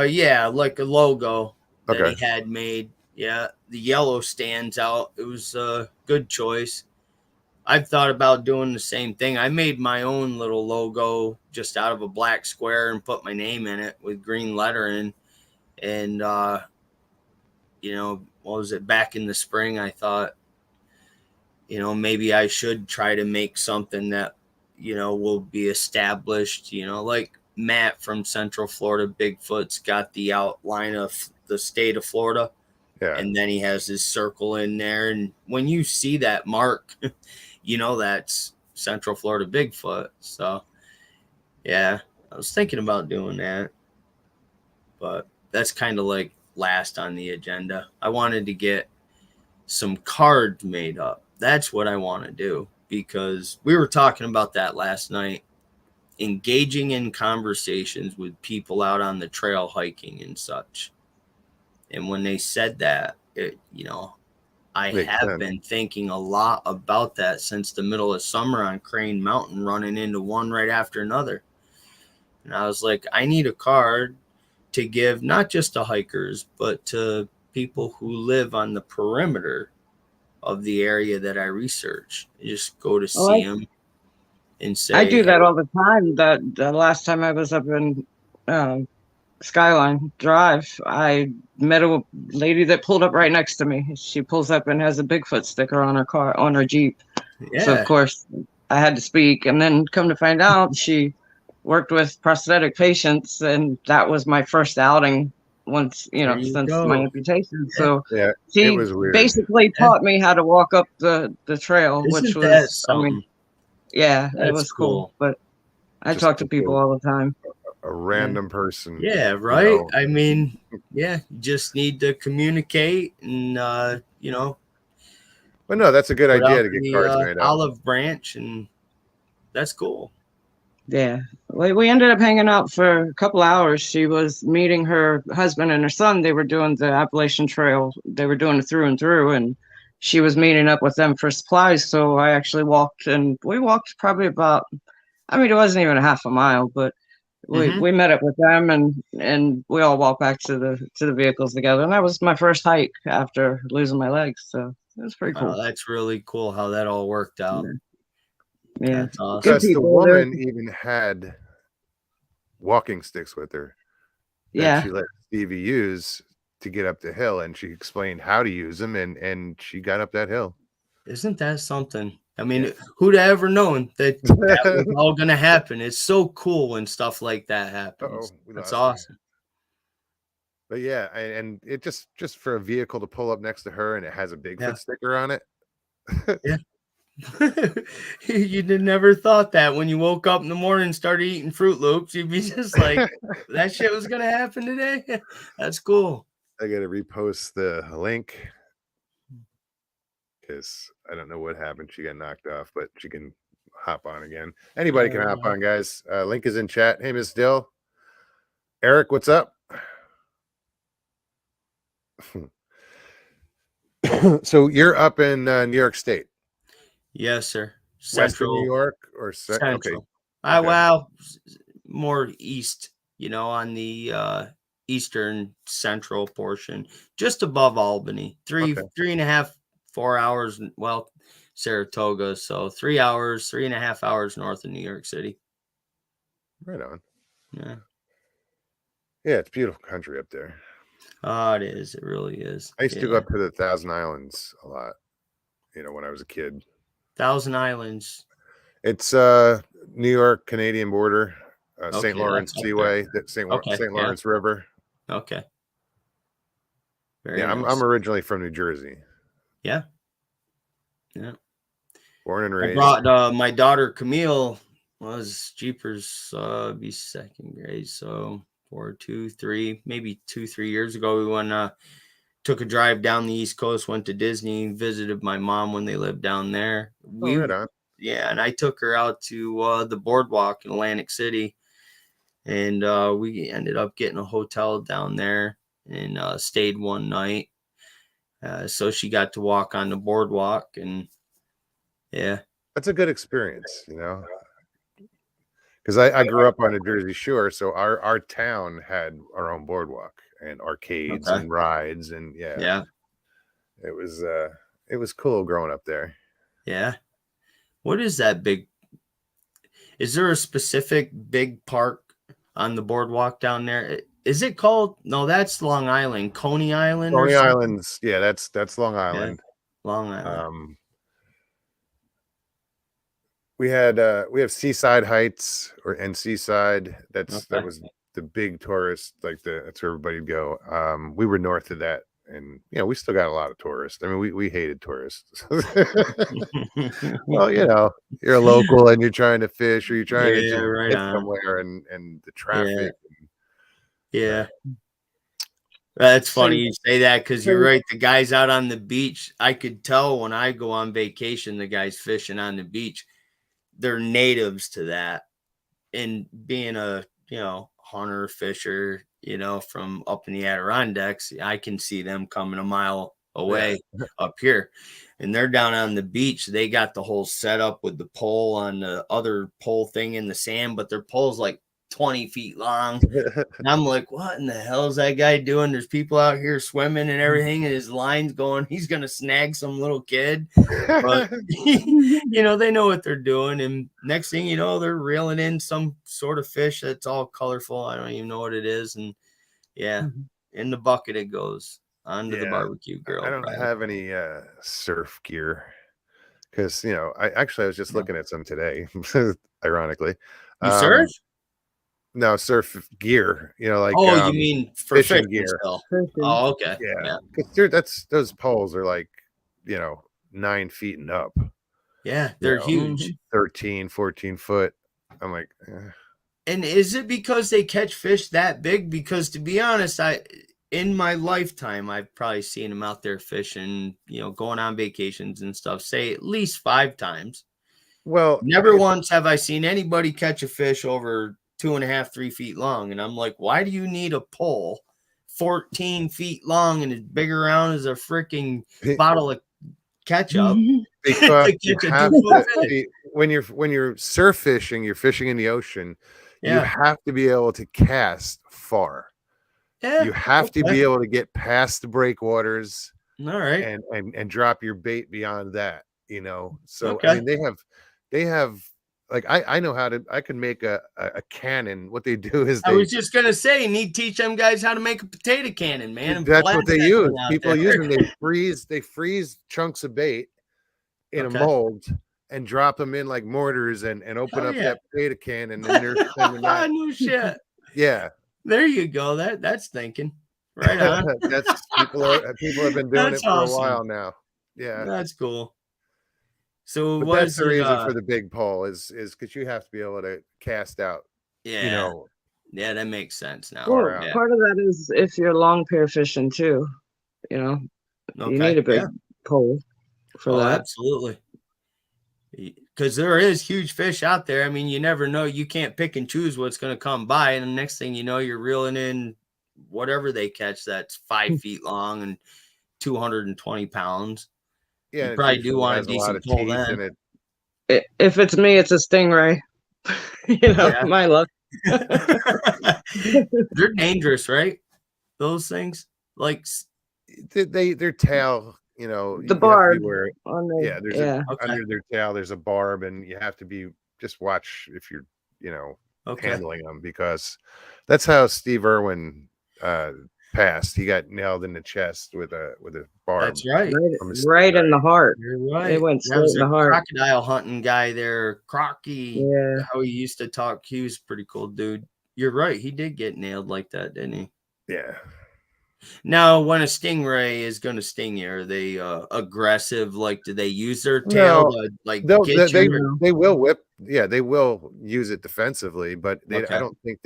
yeah, like a logo that Okay. he had made. Yeah, the yellow stands out. It was a good choice. I've thought about doing the same thing. I made my own little logo just out of a black square and put my name in it with green lettering. And, what was it, back in the spring, I thought, maybe I should try to make something that, will be established, like Matt from Central Florida Bigfoot's got the outline of the state of Florida. Yeah. And then he has his circle in there. And when you see that mark, that's Central Florida Bigfoot. So, yeah, I was thinking about doing that. But that's kind of like last on the agenda. I wanted to get some cards made up. That's what I want to do, because we were talking about that last night, engaging in conversations with people out on the trail hiking and such. And when they said that, I Makes have sense. been thinking a lot about that since the middle of summer on Crane Mountain, running into one right after another. And I was like, I need a card to give not just to hikers, but to people who live on the perimeter of the area that I research. I just go to Oh, see them and say, I do that all the time. That the last time I was up in Skyline Drive, I met a lady that pulled up right next to me. She pulls up and has a Bigfoot sticker on her car, on her Jeep. So of yeah, course I had to speak, and then come to find out she worked with prosthetic patients, and that was my first outing once, there you since go. my amputation. So Yeah, it she was weird. basically taught me how to walk up the trail, which Isn't that was, I mean, something? yeah, it That's was cool. But I Just talk to people all the time. a random person. Yeah, right. know. I mean, yeah, you just need to communicate and But no, that's a good put idea out to get the cards made up. olive branch, and that's cool. Yeah, we ended up hanging out for a couple hours. She was meeting her husband and her son. They were doing the Appalachian Trail. They were doing it through and through, and she was meeting up with them for supplies. So I actually walked, and we walked probably about, I mean, it wasn't even a half a mile, but Mhm. we met up with them, and we all walked back to the vehicles together. And that was my first hike after losing my legs. So it was pretty cool. That's really cool how that all worked out. Yeah, That's awesome. good Plus, the people. They're- woman even had walking sticks with her that yeah. she let Stevie use to get up the hill, and she explained how to use them, and she got up that hill. Isn't that something? I mean, who'd have ever known that that was all gonna happen? It's so cool when stuff like that happens. we That's lost her. awesome. But yeah, and it just for a vehicle to pull up next to her and it has a Bigfoot sticker on it. Yeah. You'd have never thought that when you woke up in the morning and started eating Fruit Loops. You'd be just like, that shit was gonna happen today. That's cool. I gotta repost the link because I don't know what happened. She got knocked off, but she can hop on again. Anybody can hop on, guys. Link is in chat. Hey, Miss Dill. Eric, what's up? So you're up in New York State, Yes, sir. Western Central New York, or Central. okay? Well, more east, on the eastern central portion, just above Albany. Okay. 3.5, 4 hours. Well, Saratoga, so 3 hours, 3.5 hours north of New York City. Right on. Yeah. Yeah, it's beautiful country up there. Oh, it is. It really is. I used to go up to the Thousand Islands a lot, when I was a kid. Thousand Islands. It's New York Canadian border, St. Okay, Lawrence that's Seaway, St. Okay, St. yeah. Lawrence River. Okay. Very Yeah, nice. I'm originally from New Jersey. Yeah. Yeah. Born and I raised. brought my daughter Camille was Jeepers be second grade, so 4, 2, 3, maybe 2, 3 years ago we went took a drive down the East Coast, went to Disney, visited my mom when they lived down there. Right on. Yeah, and I took her out to the boardwalk in Atlantic City, and we ended up getting a hotel down there and stayed one night. So she got to walk on the boardwalk, and yeah. That's a good experience, because I grew up on the Jersey Shore, so our town had our own boardwalk and arcades and rides, and Yeah. it was cool growing up there. Yeah. What is that big? Is there a specific big park on the boardwalk down there? Is it called? No, that's Long Island, Coney Island. Coney Island's, yeah, that's Long Island. Yeah, Long Island. We have Seaside Heights and Seaside. That was the big tourist, that's where everybody would go. We were north of that, and we still got a lot of tourists. I mean, we hated tourists. Well, you're a local and you're trying to fish, or you're trying to get somewhere, and the traffic. Yeah. That's funny you say that, because you're right. The guys out on the beach, I could tell when I go on vacation, the guys fishing on the beach, they're natives to that. And being a, hunter, fisher, from up in the Adirondacks, I can see them coming a mile away up here. And they're down on the beach. They got the whole setup with the pole on the other pole thing in the sand, but their pole's like 20 feet long. And I'm like, what in the hell is that guy doing? There's people out here swimming and everything, and his line's going. He's gonna snag some little kid. But you know, they know what they're doing. And next thing you know, they're reeling in some sort of fish that's all colorful. I don't even know what it is. And yeah, in the bucket it goes onto the barbecue grill. I don't have any surf gear because I was just looking at some today, ironically. You surf? No, surf gear. You mean for fishing gear? Oh, okay. Yeah, because those poles are like 9 feet and up. Yeah, they're huge. 13, 14 foot. I'm like, And is it because they catch fish that big? Because to be honest, in my lifetime, I've probably seen them out there fishing, going on vacations and stuff, say at least 5 times. Well, never once have I seen anybody catch a fish over 2.5, 3 feet long. And I'm like, why do you need a pole 14 feet long and as big around as a freaking bottle of ketchup? Because when you're surf fishing, you're fishing in the ocean. You have to be able to cast far. Yeah, you have to be able to get past the breakwaters. All right, and drop your bait beyond that. So I mean, they have like I know how to. I can make a cannon. What they do is I was just gonna say, you need to teach them guys how to make a potato cannon, man. And that's what they use. People use them. They freeze chunks of bait in a mold and drop them in like mortars and open up that potato cannon, and they're sending that. No shit. Yeah. There you go. That's thinking. Right on. That's people have been doing it for a while now. Yeah. That's cool. So that's the reason for the big pole is because you have to be able to cast out. Yeah. Yeah, that makes sense now. Well, part of that is if you're long pair fishing too, you need a big pole for that. Absolutely. Because there is huge fish out there. I mean, you never know. You can't pick and choose what's going to come by. And the next thing you know, you're reeling in whatever they catch that's 5 feet long and 220 pounds. Yeah, you probably do want a decent pole then. If it's me, it's a stingray. My luck. They're dangerous, right? Those things, like their tail. The barb under their tail. There's a barb, and you have to be just watch if you're handling them, because that's how Steve Irwin passed. He got nailed in the chest with a barb. That's right. Right in the heart. You're right. It went straight in the heart. Crocodile hunting guy there, Crocky. Yeah. How he used to talk. He was a pretty cool dude. You're right. He did get nailed like that, didn't he? Yeah. Now, when a stingray is going to sting you, are they aggressive? Like, do they use their tail to they will whip? Yeah, they will use it defensively, but I don't think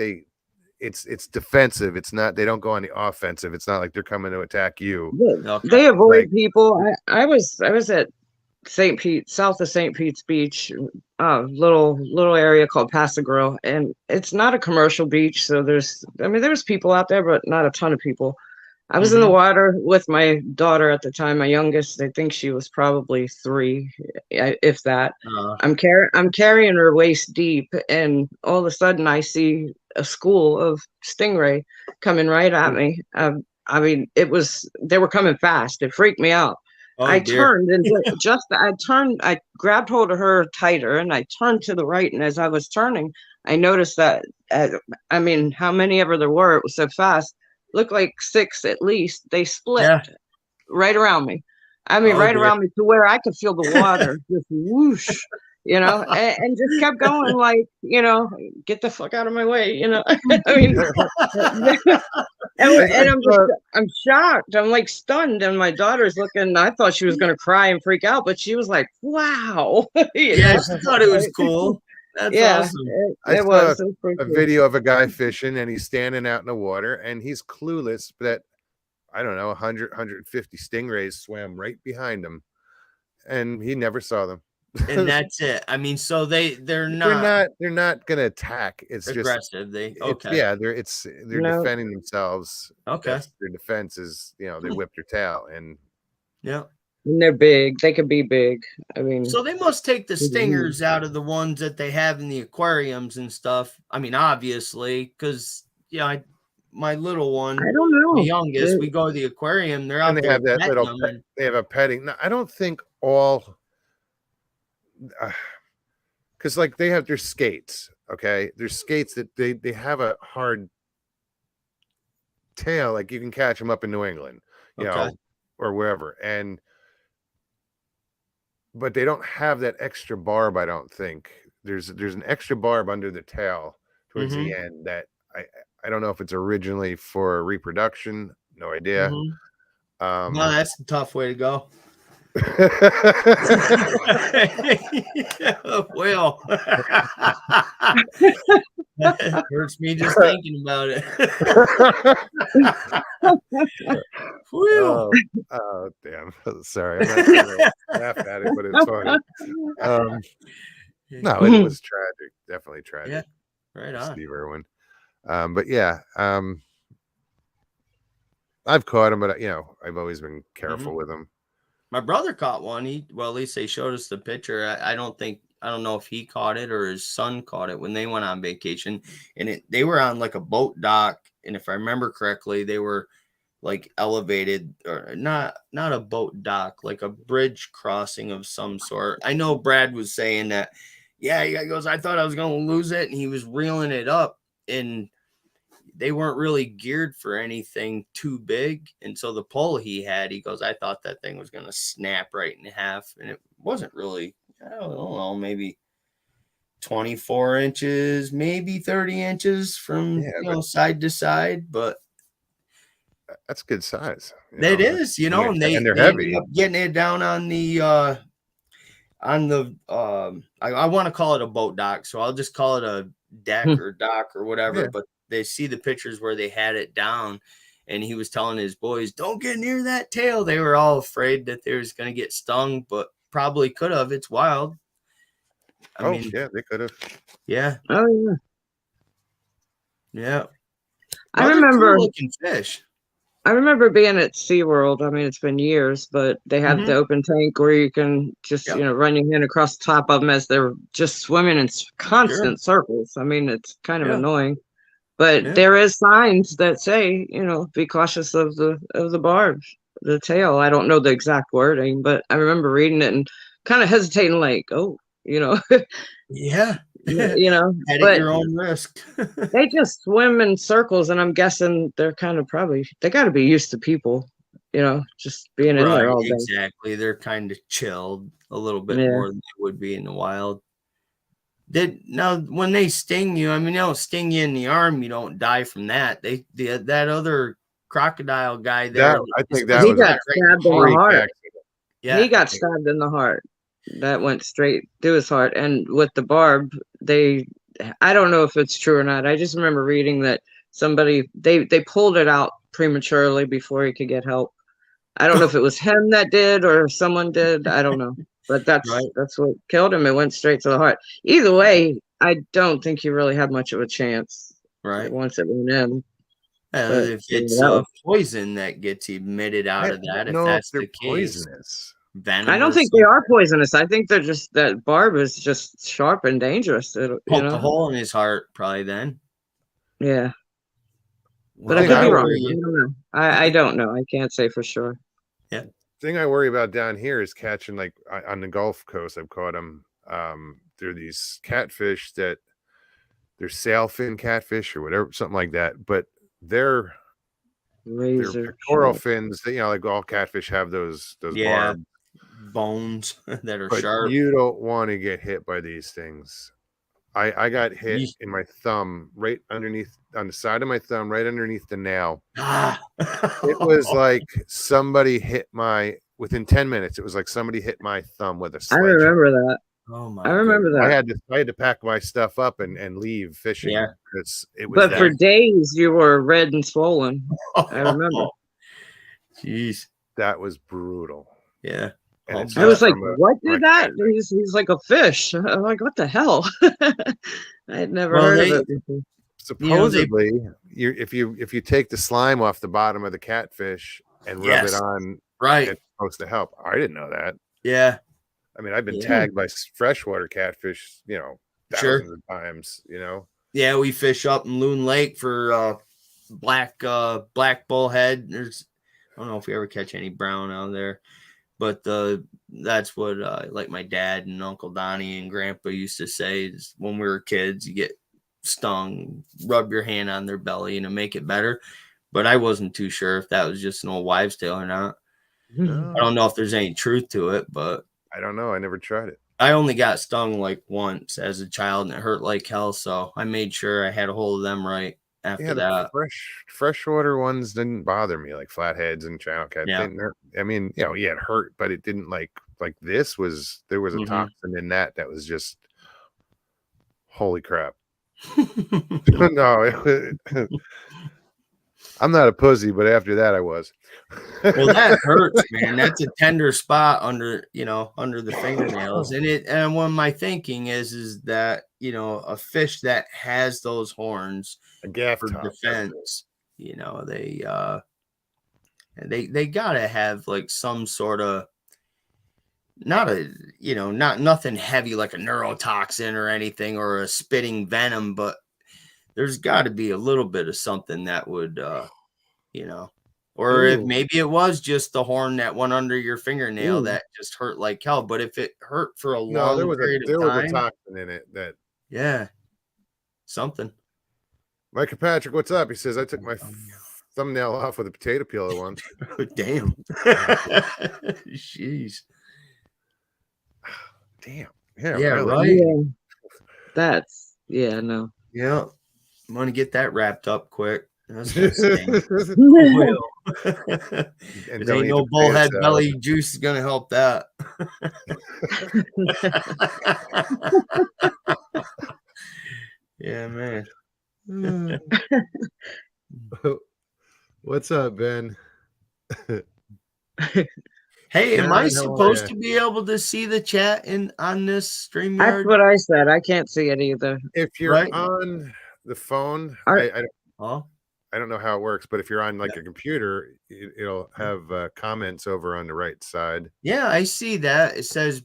it's defensive. It's not. They don't go on the offensive. It's not like they're coming to attack you. They avoid people. I was at St. Pete, south of St. Pete's Beach, little area called Passagrille, and it's not a commercial beach, so there's people out there, but not a ton of people. I was in the water with my daughter at the time, my youngest. I think she was probably 3, if that. I'm carrying her waist deep, and all of a sudden I see a school of stingray coming right at me. I mean, they were coming fast. It freaked me out. Turned and I grabbed hold of her tighter, and I turned to the right. And as I was turning, I noticed that, how many ever there were, it was so fast. Looked like 6 at least. They split right around me. Around me to where I could feel the water just whoosh, and just kept going like, get the fuck out of my way, I mean, and I'm shocked. I'm like stunned, and my daughter's looking. I thought she was going to cry and freak out, but she was like, "Wow!" She thought it was cool. That's awesome. I saw a video of a guy fishing, and he's standing out in the water, and he's clueless that, I don't know, 100, 150 stingrays swam right behind him, and he never saw them. And that's it. I mean, so they're not gonna attack. It's aggressive. Just they're defending themselves. Okay. Their defense is, they whip their tail, and And they're big. They could be big. I mean, So they must take the Mhm. stingers out of the ones that they have in the aquariums and stuff. I mean, obviously, because my little one, I don't the know. youngest, we go to the aquarium. They're And out they there have that petting little. them, and They have a petting. No, I don't think all. Because like they have their skates. Okay, there's skates that they have a hard tail. Like you can catch them up in New England, you Okay. know, or wherever, but they don't have that extra barb. I don't think there's an extra barb under the tail towards the Mhm. end that I don't know if it's originally for reproduction. No idea. Mhm. No, that's a tough way to go. Well, that hurts me just thinking about it. Whew. oh damn! Sorry, I'm not gonna laugh at it, but it's funny. No, it was tragic. Definitely tragic. Yeah, right on. Steve Irwin. But yeah, I've caught him, but I've always been careful with him. My brother caught one. Well, at least they showed us the picture. I don't know if he caught it or his son caught it when they went on vacation, and they were on like a boat dock. And if I remember correctly, they were like elevated, or not a boat dock, like a bridge crossing of some sort. I know Brad was saying that. Yeah, he goes, I thought I was going to lose it, and he was reeling it up, and they weren't really geared for anything too big. And so the pole he goes, I thought that thing was going to snap right in half. And it wasn't really, I don't know, maybe 24 inches, maybe 30 inches from side to side. But that's good size. It is, and and they're they heavy. ended up getting it down on the I want to call it a boat dock, so I'll just call it a deck or dock or whatever. Yeah. But they see the pictures where they had it down, and he was telling his boys, don't get near that tail. They were all afraid that they was going to get stung, but probably could have. It's wild. I mean, yeah, they could have. Yeah. Oh yeah. Yeah. I remember looking fish. I remember being at SeaWorld. I mean, it's been years, but they have the open tank where you can just, run your hand across the top of them as they're just swimming in constant circles. I mean, it's kind of annoying, but there is signs that say, be cautious of the barb, the tail. I don't know the exact wording, but I remember reading it and kind of hesitating, like, oh, Yeah. At but your own risk. they just swim in circles, and I'm guessing they're kind of they got to be used to people, just being in there all day. Exactly. They're kind of chilled a little bit more than they would be in the wild. Now when they sting you, I mean, they don't sting you in the arm, you don't die from that. That other crocodile guy there, I think that he got stabbed in the heart. Yeah, he got stabbed in the heart. That went straight through his heart. And with the barb, I don't know if it's true or not. I just remember reading that somebody, they pulled it out prematurely before he could get help. I don't know if it was him that did or if someone did. I don't know. But that's what killed him. It went straight to the heart. Either way, I don't think he really had much of a chance. Right. Once it went in. If it's poison that gets emitted out of that, if that's the case. Poisonous. Venom, I don't think they are poisonous. I think they're just that barb is just sharp and dangerous. Poked a hole in his heart, probably then. Yeah. But I could be wrong. I don't know. I don't know. I can't say for sure. Yeah. Thing I worry about down here is catching, like on the Gulf Coast. I've caught them. There are these catfish that they're sailfin catfish or whatever, something like that. But they're pectoral fins. Like all catfish have those barbs. Bones that are but sharp. You don't want to get hit by these things. I got hit in my thumb, right underneath, on the side of my thumb, right underneath the nail. It was like somebody hit within 10 minutes, it was like somebody hit my thumb with a sledge. I remember that. Oh my! I remember that. I had to pack my stuff up and leave fishing. Yeah. But for days you were red and swollen. I remember. Jeez. That was brutal. Yeah. I was like, what did that? He's like a fish. I'm like, what the hell? I had never heard of it before. Supposedly, if you take the slime off the bottom of the catfish and rub it on, right, supposed to help. I didn't know that. Yeah, I mean, I've been Yeah. tagged by freshwater catfish, Sure. thousands of times, Yeah, we fish up in Loon Lake for black bullhead. I don't know if we ever catch any brown out there, but that's what like my dad and Uncle Donnie and Grandpa used to say is when we were kids, you get stung, rub your hand on their belly and it'll make it better. But I wasn't too sure if that was just an old wives' tale or not. I don't know if there's any truth to it, but I don't know. I never tried it. I only got stung like once as a child and it hurt like hell. So I made sure I had a hold of them right after Yeah, the that. freshwater ones didn't bother me, like flatheads and channel cats. Yeah. Didn't hurt. I mean, yeah, it hurt, but it didn't like this was. There was a Mhm. toxin in that was just holy crap. No, I'm not a pussy, but after that, I was. Well, that hurts, man. That's a tender spot under the fingernails. And what my thinking is that, a fish that has those horns a gaff for top. defense, they gotta have like some sort of not nothing heavy like a neurotoxin or anything or a spitting venom, but there's got to be a little bit of something that would or if Ooh. maybe it was just the horn that went under your fingernail Ooh. that just hurt like hell. But if it hurt for a No, long there was period a of time, toxin in it that. yeah, something. Micah Patrick, what's up? He says I took my thumbnail off with a potato peeler once. Damn. Jeez. Damn. Yeah. Yeah, really. right. Yeah. That's no. Yeah. I'm gonna get that wrapped up quick. That's gonna sting. And Will. don't There ain't eat no the potato bullhead salad. belly juice is gonna help that. Yeah, man. What's up, Ben? Hey, am I Sharon, how are supposed ya? to be able to see the chat on this That's StreamYard? what I said. I can't see it either. If you're Right. on the phone, Are- I don't know how it works, but if you're on like a computer, it'll have comments over on the right side. Yeah, I see that. It says,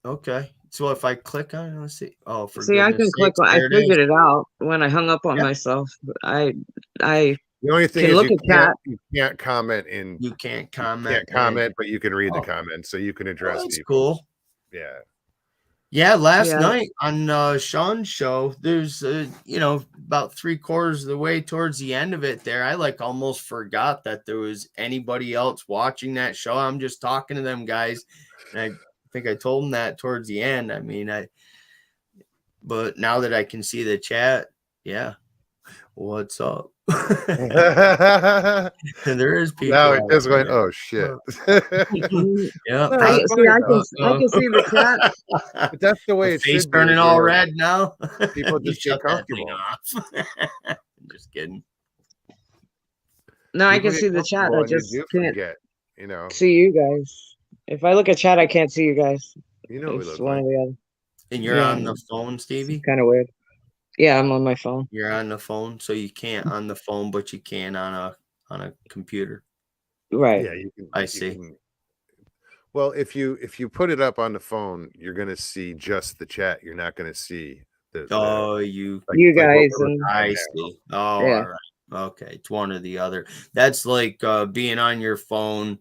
okay. So if I click on it, let's see. Oh, for See, I can goodness click. sakes, I there it figured is. it out when I hung up on Yeah. myself. I The only thing Can is look you at chat. can't comment in. You can't You comment. can't comment, but you can read the Oh. comments, so you can Oh, address that's people. cool. Yeah. Yeah, last Yeah. night on Sean's show, there's about 3/4 of the way towards the end of it there, I like almost forgot that there was anybody else watching that show. I'm just talking to them guys, and I think I told them that towards the end. I mean, but now that I can see the chat, yeah, what's up? There is people. Now it out just went, there. oh shit. Yeah, No, I it's see. I fine, can see the chat. But that's the way The it face should be. turning is all where red now. people You just get shut that thing comfortable. off. Just kidding. No, I people can get see the chat. comfortable I and you just do can't forget, see you guys. If I look at chat, I can't see you guys. You know what we It's look one like. or the other. And you're Yeah. on the phone, Stevie? Kind of weird. Yeah, I'm on my phone. You're on the phone, so you can't on the phone, but you can on a computer. Right. Yeah, you can. I you see. can- well, if you put it up on the phone, you're gonna see just the chat. You're not gonna see the Oh, you. like- You like what guys we're and looking at I now. see. Oh, Yeah. all right. Okay, it's one or the other. That's like being on your phone,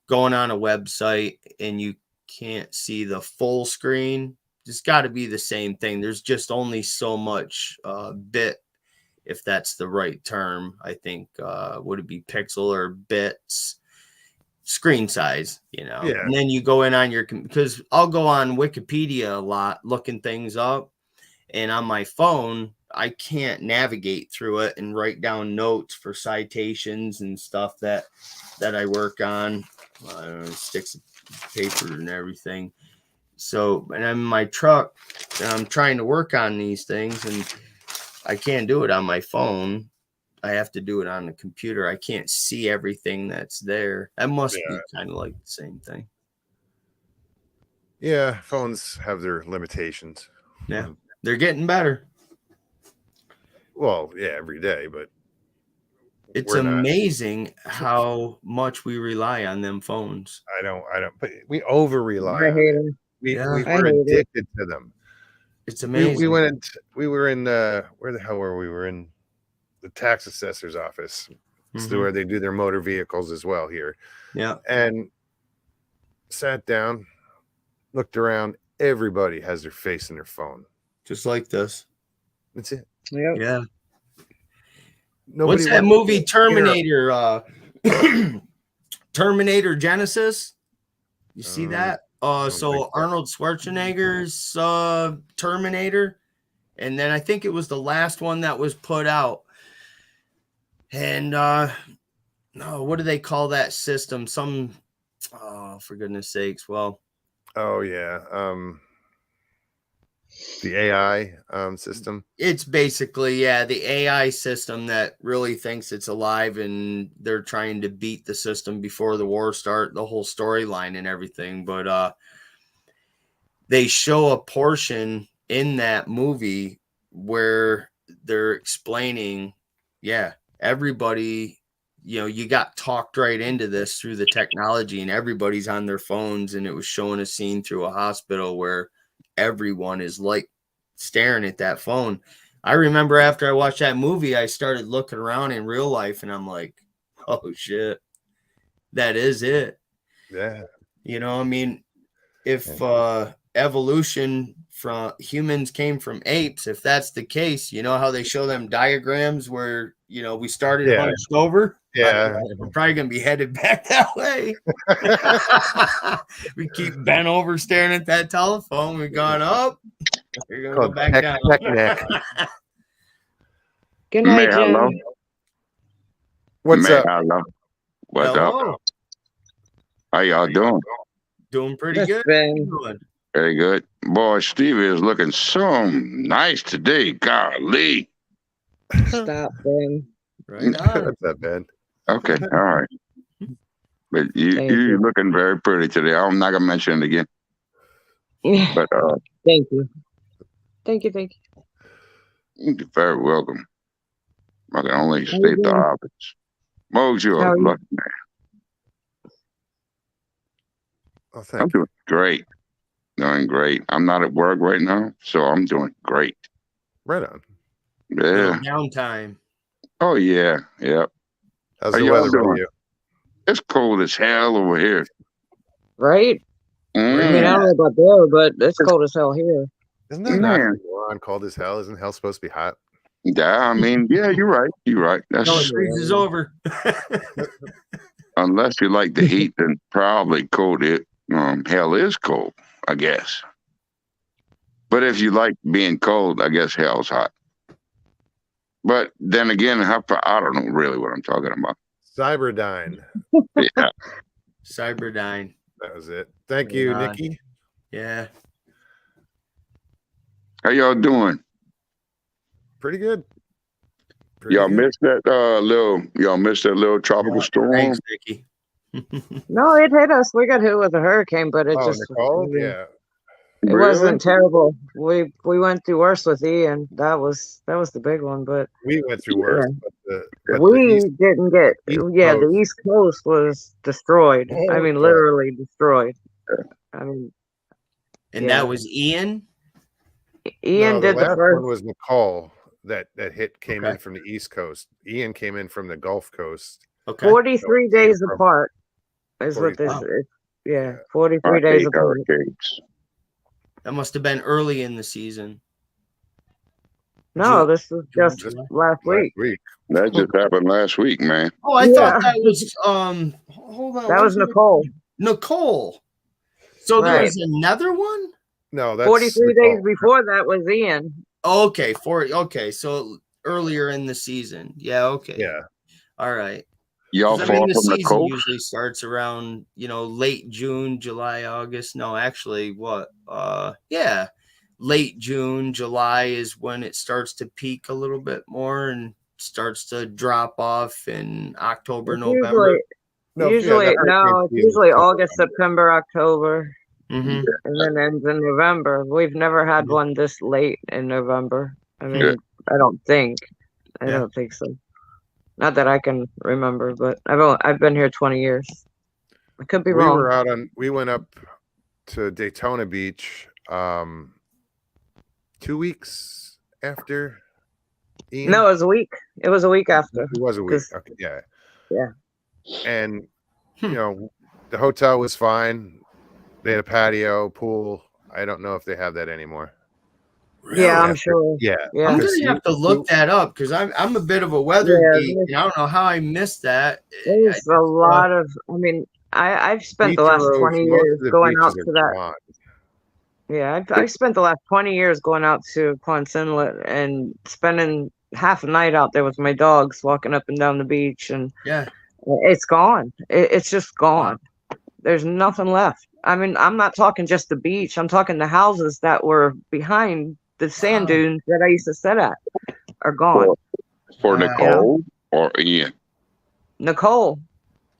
going on a website, and you can't see the full screen. It's got to be the same thing. There's just only so much bit, if that's the right term. I think would it be pixel or bits? Screen size, Yeah. And then you go in on your, because I'll go on Wikipedia a lot looking things up, and on my phone I can't navigate through it and write down notes for citations and stuff that I work on. I don't know, sticks of paper and everything. So, and I'm in my truck and I'm trying to work on these things, and I can't do it on my phone. I have to do it on the computer. I can't see everything that's there. That must be kind of like the same thing. Yeah, phones have their limitations. Yeah, they're getting better. Well, yeah, every day, but It's we're not. amazing how much we rely on them phones. I don't. But we over rely I on hate it. them. Yeah. We're I hate it. addicted to them. It's amazing. We went. We were in. Where the hell were we? We were in the tax assessor's office. It's Mhm. where they do their motor vehicles as well here. Yeah. And sat down, looked around. Everybody has their face in their phone. Just like this. That's it. Yep. Yeah. Nobody What's that wants movie? to hear- Terminator. Terminator Genesis. You see that? don't think So so. Arnold Schwarzenegger's Terminator, and then I think it was the last one that was put out. And no, what do they call that system? For goodness sakes. Well, Oh yeah. The AI system. it's basically, the AI system that really thinks it's alive, and they're trying to beat the system before the war start, the whole storyline and everything. But they show a portion in that movie where they're explaining, everybody, you got talked right into this through the technology, and everybody's on their phones, and it was showing a scene through a hospital where everyone is like staring at that phone. I remember after I watched that movie, I started looking around in real life, and I'm like, oh shit, that is it. Yeah. I mean, if evolution from humans came from apes, if that's the case, you know how they show them diagrams where, we started Yeah. hunched over? Yeah. We're probably going to be headed back that way. We keep bent over staring at that telephone. We've gone up. We're going to go Called back down. peck neck. Good night, May I hello? Jim. What's May up? I hello? What's Hello. up? How y'all doing? Doing pretty Just good. been. Good. Very good. Boy, Stevie is looking so nice today. Golly. Stop, Ben. Right on. What's up, Ben? Okay, all right. But Thank you you. looking very pretty today. I'm not gonna mention it again. Yeah. But Thank you. Thank you. you're very welcome. I can only How you state the doing? obvious. Mo's, you're How are a you? lucky man. Oh, I'm thank you. doing great. Doing great. I'm not at work right now, so I'm doing great. Right on. Yeah. Little downtime. Oh yeah. Yep. How's How the y'all weather with doing? you? It's cold as hell over here. Right? I mean, I Mm, don't know about there, but it's cold as hell here. Isn't that not man. on cold as hell? Isn't hell supposed to be hot? Yeah, I mean, yeah, you're right. You're right. That's No, it freezes over. unless you like the heat, then probably cold. Hell is cold, I guess. But if you like being cold, I guess hell's hot. But then again, I don't know really what I'm talking about. Cyberdyne. Yeah. Cyberdyne. That was it. Thank you, Right on. Nikki. Yeah. How y'all doing? Pretty good. Pretty Y'all good. missed that little tropical storm? Thanks, Vicky. No, it hit us. We got hit with a hurricane, but it Oh, just Nicole? Yeah. it Really? wasn't terrible. We went through worse with Ian. That was the big one, but We went through worse, but the we East, didn't get. East The Coast. East Coast was destroyed. I mean, Oh, literally destroyed. I mean, And Yeah. that was Ian. Ian no, did the last first. one was Nicole that came in Okay. from the East Coast. Ian came in from the Gulf Coast. Okay. 43 So, days from- apart is what this 43. is. Yeah, Yeah. 43 I days hate apart. hurricanes. That must have been early in the season. No, June- this was just Just last week. Last week. That just happened last week, man. Oh, I Yeah. thought that was hold on. That was wasn't it Nicole. Nicole. So there Right. was another one? No, that's 43 days Nicole. before that was Ian. Okay, so earlier in the season. Yeah, okay. Yeah. All right. Y'all 'Cause, far the from the season coast? usually starts around, late June, July, August. No, actually, what? Late June, July is when it starts to peak a little bit more and starts to drop off in October, It's November. No, usually the no, hurricane it's season usually comes August, around. September, October, hmm and then ends in November. We've never had Yeah. one this late in November. I mean, Yeah. I don't think. I Yeah. don't think so. Not that I can remember, but I've been here 20 years. I could be We wrong. were out on. We went up to Daytona Beach 2 weeks after Ian. No, it was a week. It was a week after. It was a week. 'cause- Okay, yeah. Yeah. And you know, the hotel was fine. They had a patio, pool. I don't know if they have that anymore. Yeah, I'm Yeah. sure. Yeah. Yeah. I'm Because gonna have to look that up because I'm a bit of a weather Yeah, geek. And I don't know how I missed that. There's a lot of. I mean, I've spent beach the last roads, 20 most years of the going out beaches to are that. gone. Yeah, I've spent the last 20 years going out to Ponce Inlet and spending half a night out there with my dogs, walking up and down the beach, and Yeah. it's gone. It's just gone. There's nothing left. I mean, I'm not talking just the beach. I'm talking the houses that were behind the sand Wow. dunes that I used to sit at are gone. For Wow. Nicole or Ian. Nicole.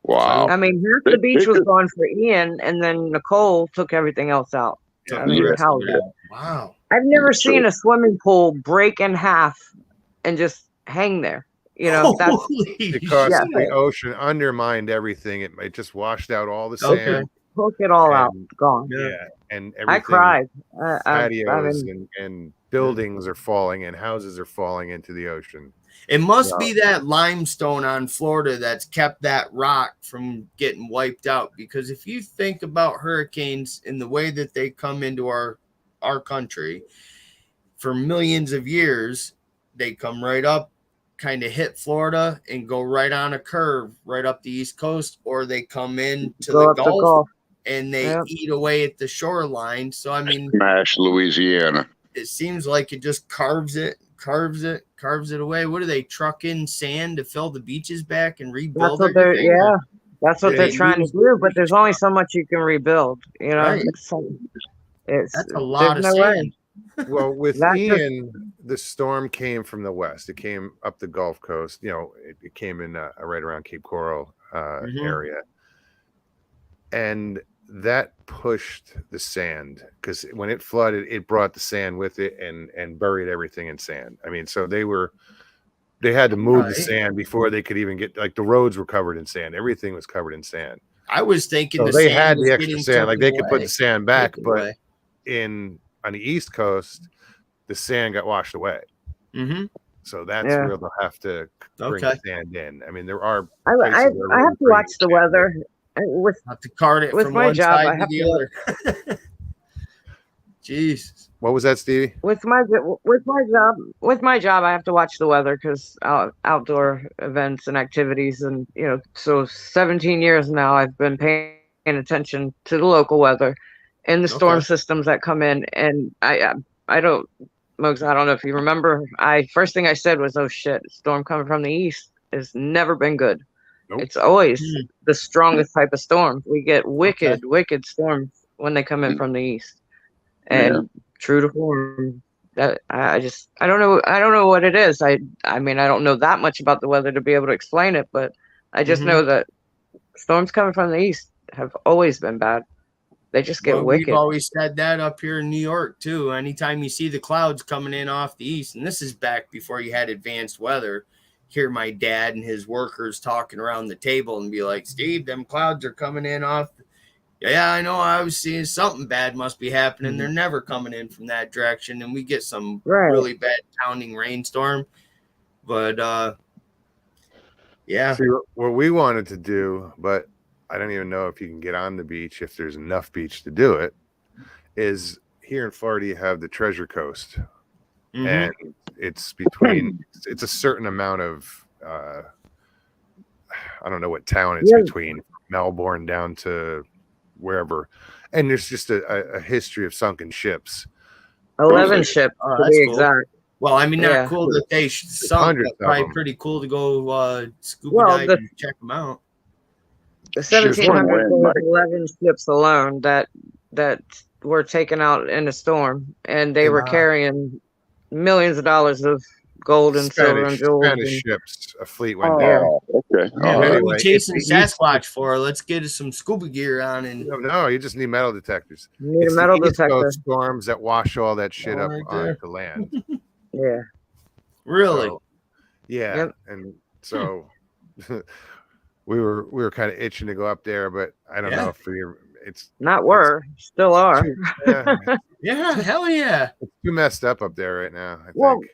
Wow. I mean, half the beach was gone for Ian, and then Nicole took everything else out. Took I mean, the rest how- of it out. Wow. I've never So- seen a swimming pool break in half and just hang there. You know, that's Holy Because Yeah. the ocean undermined everything. It just washed out all the Okay. sand. took it all out, And- gone. Yeah. And everything. I cried. I Patios mean, and buildings are falling and houses are falling into the ocean. It must be that limestone on Florida that's kept that rock from getting wiped out. Because if you think about hurricanes in the way that they come into our country for millions of years, they come right up, kind of hit Florida and go right on a curve right up the East Coast, or they come in to go the up the Gulf Gulf. and they Yep. eat away at the shoreline. So I mean, Smash Louisiana. it seems like it just carves it away. What do they truck in sand to fill the beaches back and That's rebuild what they're. everything? Yeah, that's what Yeah, they're they trying to lose do. But there's only so much you can rebuild. You know, Right. it's That's a lot of there's no way. sand. Well, with That just- Ian, the storm came from the west. It came up the Gulf Coast. You know, it came in right around Cape Coral Mhm. area, and that pushed the sand because when it flooded, it brought the sand with it and buried everything in sand. I mean, so they had to move the Right. sand before they could even get, like, the roads were covered in sand. Everything was covered in sand. I was thinking So the they sand had was the extra getting sand, like they taken could put away. the sand back, Taken but away. on the East Coast, the sand got washed away. Mhm. So that's Yeah. where they'll have to bring Okay. the sand in. I mean, there are I places where have they to bring watch the sand weather in. with Have to cart it With from my one job, I side to have the to- other. Jesus. What was that, Stevie? with my job. I have to watch the weather because outdoor events and activities, and so 17 years now I've been paying attention to the local weather and the storm Okay. systems that come in. And I don't, Mugs, I don't know if you remember. First thing I said was, "Oh shit, storm coming from the east has never been good." Nope. It's always Hmm. the strongest type of storm. We get wicked storms when they come in from the east. And true to form, that I don't know what it is. I mean, I don't know that much about the weather to be able to explain it, but I just Mhm. know that storms coming from the east have always been bad. They just get Well, wicked. we've always said that up here in New York too. Anytime you see the clouds coming in off the east, and this is back before you had advanced weather, hear my dad and his workers talking around the table and be like, "Steve, them clouds are coming in off." Yeah, I know. I was seeing something bad must be happening. Mhm. They're never coming in from that direction, and we get some Right. really bad pounding rainstorm. But yeah, See, what we wanted to do, but I don't even know if you can get on the beach if there's enough beach to do it, is here in Florida you have the Treasure Coast. Mhm. And it's between it's a certain amount of I don't know what town it's Yeah. between, Melbourne down to wherever, and there's just a history of sunken ships. 11 ship Oh, to that's be cool. exact. Well, I mean, not Yeah. cool that they sunk, hundreds but of probably them. pretty cool to go scuba Well, dive the- and check them out. The Just one 1700 way, was Mike. 11 ships alone that were taken out in a storm, and they were Wow. carrying millions of dollars of gold and silver and jewels. Spanish and- ships, a fleet went Oh, down. Oh, okay. Yeah, All what right. are anyway, we it's chasing the east- Sasquatch for? Let's get us some scuba gear on and No, you just need metal detectors. You need It's a metal the East detector. Coast storms that wash all that shit up Right there. onto land. Yeah. really. So, yeah, Yep. and So we were kind of itching to go up there, but I don't know if it's Not were, still are. yeah, Yeah, hell yeah. it's too messed up up there right now. I Well, think.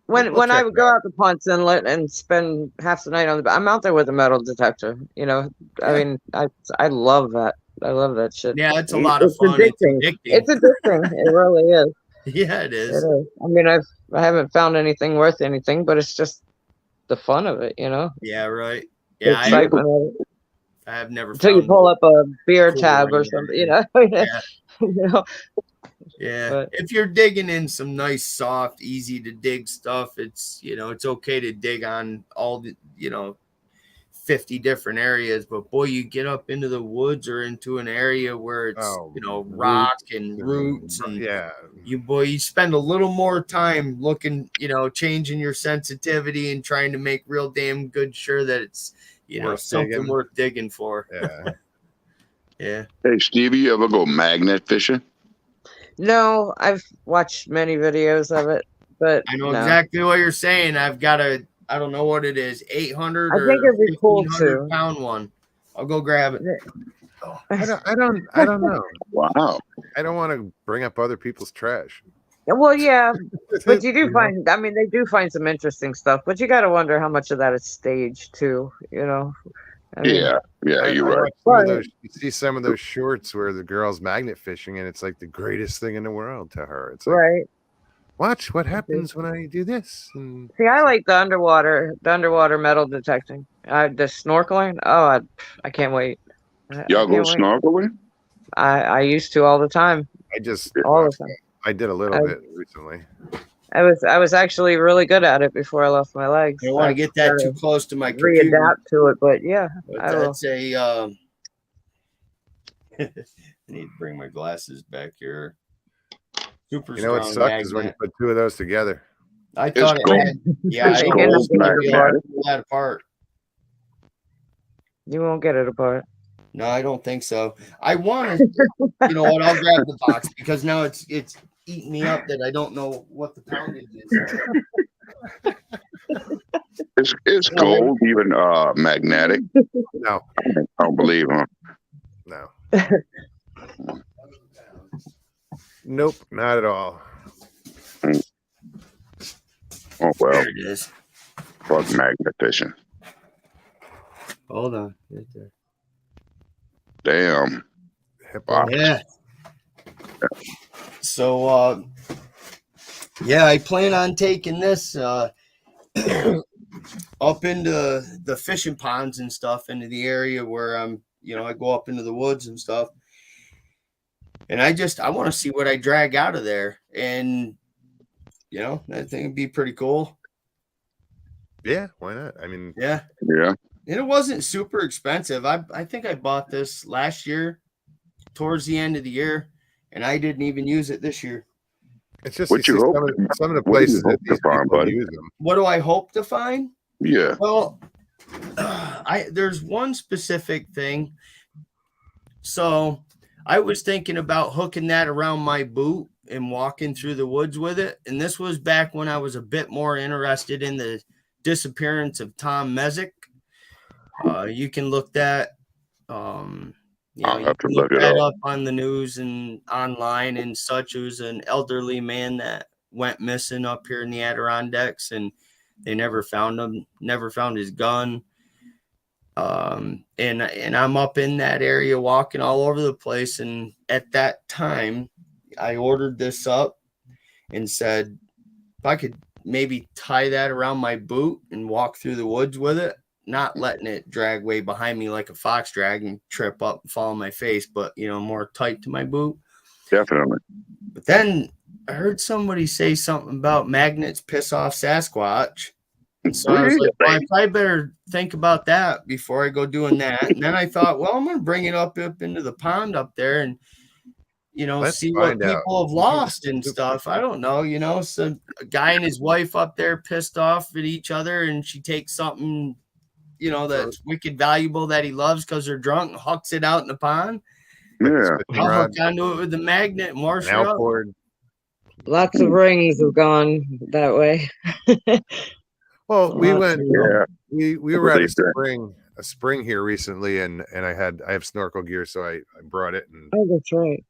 When We'll I check would it go out to Ponce Inlet and spend half the night on I'm out there with a metal detector. You know, I Yeah. mean, I love that. I love that shit. Yeah, it's a lot of It's fun. addicting. It's addicting. It really is. Yeah, it It is. is. I mean, I haven't found anything worth anything, but it's just the fun of it, you know. Yeah, right. The Yeah, excitement of it. I have never Until you found pull up a beer cool tab or or something, you anything. know. Yeah. You know. Yeah. But- If you're digging in some nice, soft, easy to dig stuff, it's, you know, it's okay to dig on all the, you know, 50 different areas. But boy, you get up into the woods or into an area where it's, you know, rock and roots and yeah, you spend a little more time looking, you know, changing your sensitivity and trying to make real damn good sure that it's, you know, Worth something digging. worth digging for. yeah. Yeah. Hey, Stevie, you ever go magnet fishing? No, I've watched many videos of it, but I know no. exactly what you're saying. I've got I don't know what it is, 800 I or think it'd be cool 1500 to. pound one. I'll go grab it. I don't know. Wow. I don't want to bring up other people's trash. Well, yeah, but you do know? find. I mean, they do find some interesting stuff, but you got to wonder how much of that is staged too. You know. I mean, Yeah, you're right. watch some of those, you see some of those shorts where the girl's magnet fishing, and it's like the greatest thing in the world to her. It's like, right. watch what happens when I do this. And See, I like the underwater metal detecting. The snorkeling. Oh, I can't wait. Y'all go can't wait. snorkeling? I used to all the time. I just All the time. I did a little bit recently. I was actually really good at it before I lost my legs. I don't want to get that gotta too close to my computer. readapt to it, but yeah, But I will. that's a I need to bring my glasses back here. Super You know what strong sucks is when you magnet. put two of those together. I thought cold. it had, yeah, It's I cold, don't think I'd be able to magnetic. pull that apart. You won't get it apart. No, I don't think so. I want to, you know what? I'll grab the box because now it's eating me up that I don't know what the poundage is. It's gold, even magnetic. No, I don't believe him. no. Nope, not at all. Oh well, There it is. fuck magnet fishing. Hold on. Right there. Damn. Hip Wow. hop. Yeah. So yeah, I plan on taking this up into the fishing ponds and stuff, into the area where I'm, you know, I go up into the woods and stuff. And I want to see what I drag out of there. And you know, I think it'd be pretty cool. Yeah, why not? I mean, Yeah. Yeah. And it wasn't super expensive. I think I bought this last year towards the end of the year, and I didn't even use it this year. it's just What you you see hope- some of the what do you places that hope to these find, people buddy? use them. What do I hope to find? Yeah. Well, there's one specific thing. So I was thinking about hooking that around my boot and walking through the woods with it. And this was back when I was a bit more interested in the disappearance of Tom Mezek. You can look that. You know, I'll you have to can look it that up. up on the news and online and such. It was an elderly man that went missing up here in the Adirondacks, and they never found him. Never found his gun. And I'm up in that area walking all over the place. And at that time, I ordered this up and said, if I could maybe tie that around my boot and walk through the woods with it, not letting it drag way behind me like a fox drag and trip up and fall on my face, but, you know, more tight to my boot. Definitely. But then I heard somebody say something about magnets piss off Sasquatch. And so I was like, well, I better think about that before I go doing that. And then I thought, well, I'm going to bring it up into the pond up there and, you know, Let's see what find out. people have lost and stuff. I don't know, you know, so a guy and his wife up there pissed off at each other, and she takes something, you know, that's wicked valuable that he loves because they're drunk and hucks it out in the pond. Yeah. I'll hook onto it with the magnet and wash it up. Outboard. Lots of rings have gone that way. Well, we Lots went. of- Yeah. we What were at they a drink? spring here recently, and I have snorkel gear, so I brought it and Oh, that's right.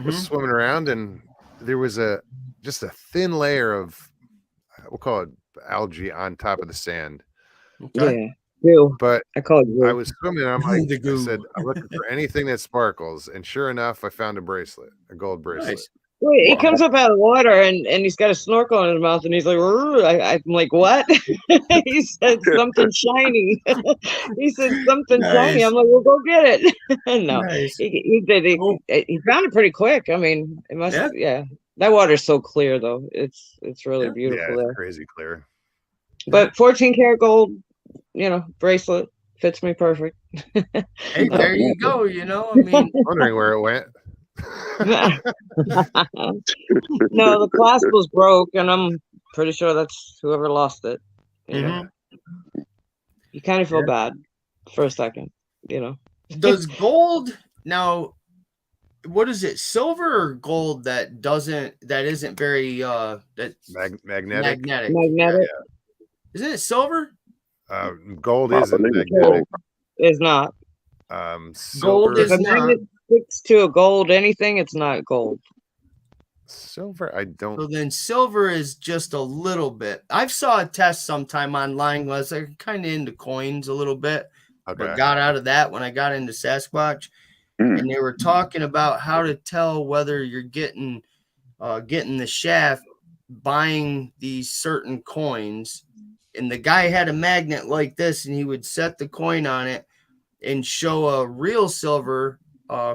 was swimming around, and there was just a thin layer of, we'll call it algae on top of the sand. Okay. Yeah. Goo. But I call it I goo. was swimming, and I'm like, The I goo. said, I'm looking for anything that sparkles, and sure enough, I found a bracelet, a gold bracelet. Nice. Wait, he Wow. comes up out of the water and he's got a snorkel in his mouth and he's like, "Rrr." I'm like, what? He said something shiny. He said something shiny. Nice. I'm like, well, go get it. No, Nice. he did. Cool. He found it pretty quick. I mean, it must. Yeah. Yeah, that water's so clear though. It's really Yeah. beautiful Yeah, there. it's crazy clear. But 14 karat gold, bracelet fits me perfect. Hey, there you go. I mean, Wondering where it went. No, the clasp was broke, and I'm pretty sure that's whoever lost it. Mhm. You kind of feel Yeah. bad for a second, does gold now? What is it? Silver or gold that isn't very that's Magnetic. magnetic? Magnetic Isn't it silver? Gold I isn't believe it's magnetic. is not. Gold Silver, If a is not. magnet sticks to a gold anything, it's not gold. silver. I don't. So then silver is just a little bit. I've saw a test sometime online. Was I kind of into coins a little bit, Okay. but got out of that when I got into Sasquatch. Mm. And they were talking about how to tell whether you're getting the shaft buying these certain coins. And the guy had a magnet like this, and he would set the coin on it and show a real silver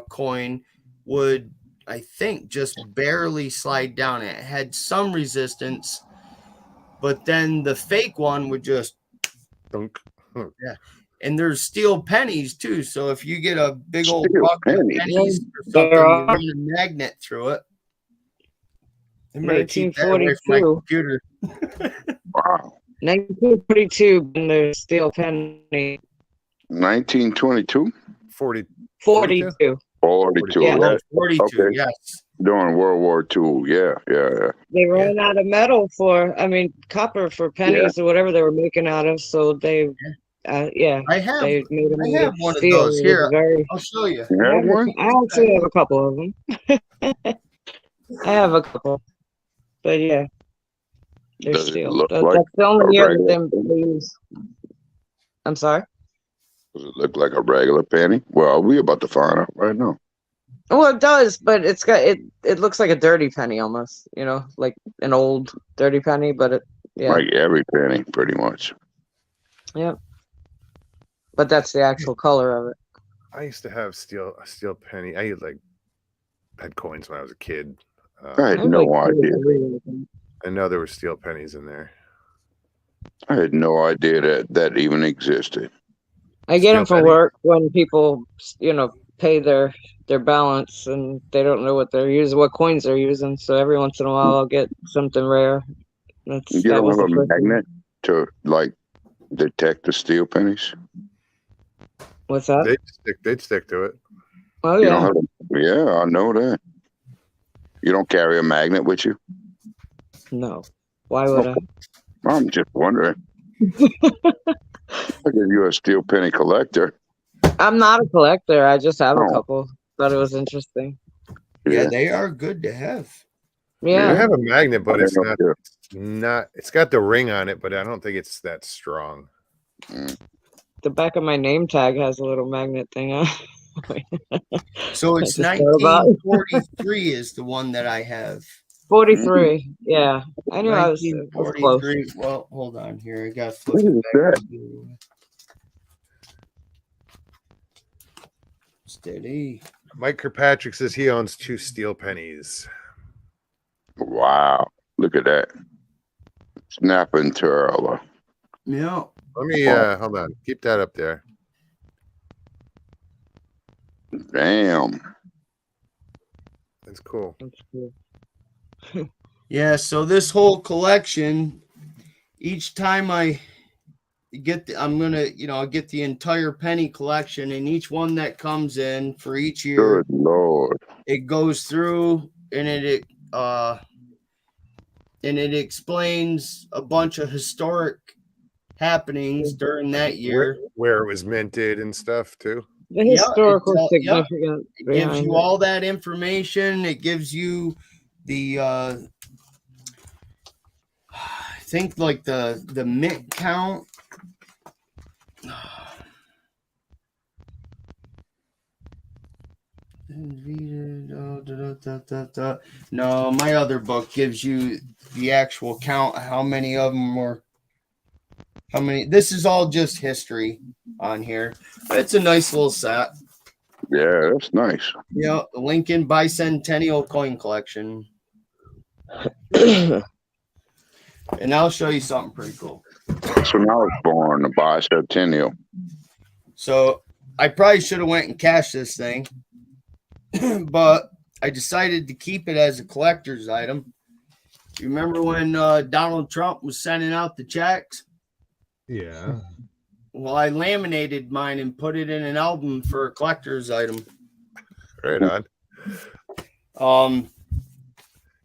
coin would, I think, just barely slide down. It had some resistance, but then the fake one would just, Dunk. and there's steel pennies too. So if you get a big old Steel bucket of pennies? pennies or There something, you are. run a magnet through it. I'm gonna keep that away from my 1942. computer. Wow. 1942, and there's steel penny. 1922? 40. 42. 42. Yeah. Yeah. 42, Okay. yes. During World War II. Yeah. They ran out of metal copper for pennies or whatever they were making out of. So they, I have they made them I out have of one of steel. those It was here. very- I'll show you. You have one? I actually have a couple of them. I have a couple, but yeah, they're Does it steel. look That's like the only a year that regular they use. I'm sorry. Does it look like a regular penny? Well, we about to find out right now. Well, it does, but it's got it. It looks like a dirty penny almost. Like an old dirty penny, but Like every penny, pretty much. but that's the actual color of it. I used to have a steel penny. I had coins when I was a kid. I had I was no like, idea. I know there were steel pennies in there. I had no idea that even existed. I get them Steel from penny. work when people, pay their balance and they don't know what they're using, what coins they're using. So every once in a while, I'll get something rare. You That don't was have the a first one. magnet to detect the steel pennies? What's that? They'd stick to it. Oh You yeah. don't have yeah, I know that. You don't carry a magnet with you? No. Why would I? I'm just wondering. I give you a steel penny collector. I'm not a collector. I just have a Oh. couple. Thought it was interesting. Yeah, they are good to have. I Yeah. have a magnet, but it's I don't not. It's got the ring on it, but I don't think it's that strong. The back of my name tag has a little magnet thing on. So it's I just thought about it. 1943 is the one that I have. 43. Yeah. I knew I was close. 1943. Well, hold on here. I got to flip What is it back. that? Steady. Mike Kirkpatrick says he owns 2 steel pennies. Wow. Look at that. Snapping turtle. Yeah. Let me hold on. Keep that up there. Damn. That's cool. That's cool. Yeah, so this whole collection, each time I get I'm gonna, I'll get the entire penny collection, and each one that comes in for each year, Good Lord. it goes through and it explains a bunch of historic happenings during that year. where it was minted and stuff too. The Yeah, historical it's, yeah. significance It gives behind you it. all that information. It gives you the I think like the mint count. No, my other book gives you the actual count, how many of them were, how many. This is all just history on here. But it's a nice little set. Yeah, that's nice. Yeah, the Lincoln Bicentennial Coin Collection. And I'll show you something pretty cool. So now I was born the bicentennial. So I probably should have went and cashed this thing, but I decided to keep it as a collector's item. You remember when Donald Trump was sending out the checks? Yeah. Well, I laminated mine and put it in an album for a collector's item. Right on. Um,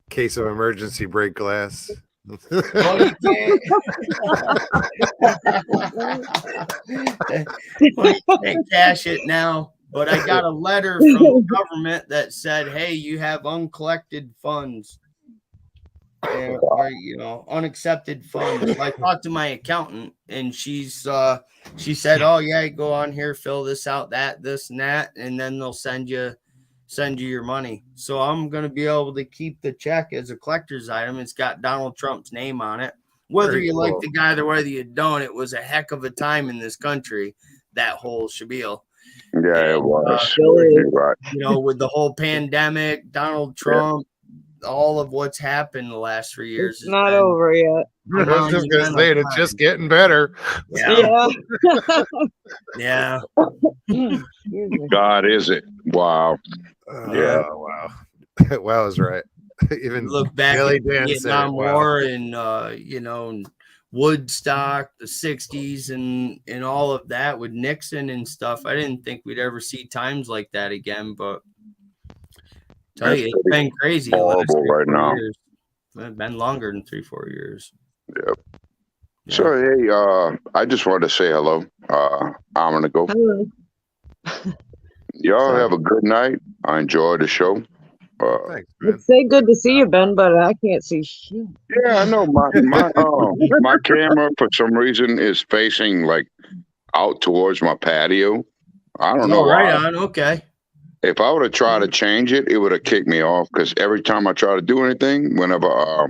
Case of emergency break glass. well, you can't. Well, you can't cash it now, but I got a letter from the government that said, "Hey, you have uncollected funds, or unaccepted funds." I talked to my accountant, and she said, "Oh yeah, go on here, fill this out, this and that, and then they'll send you your money." So I'm going to be able to keep the check as a collector's item. It's got Donald Trump's name on it. Whether Very you cool. like the guy or whether you don't, it was a heck of a time in this country, that whole spiel. Yeah, it was. Really? You're right. With the whole pandemic, Donald Trump, all of what's happened the last 3 years. It's has not been- over yet. I was just gonna say it, it's just getting better. Yeah. Yeah. Yeah. Excuse me. God, is it? Wow. Yeah. Oh, wow. Wow is right. Even Look back Billy at Dan the said Vietnam it, wow. War and Woodstock, the 60s and all of that with Nixon and stuff. I didn't think we'd ever see times like that again, but tell you, it's been crazy the last horrible 3-4 right now. years. It's been longer than 3-4 years. Yep. Yeah. So hey, I just wanted to say hello. I'm gonna go. Hello. Y'all Sorry. have a good night. I enjoyed the show. Thanks, man. It's say good to see you, Ben, but I can't see shit. Yeah, I know my camera for some reason is facing like out towards my patio. I don't know Oh, right why. on. Okay. If I would have tried to change it, it would have kicked me off because every time I try to do anything, whenever I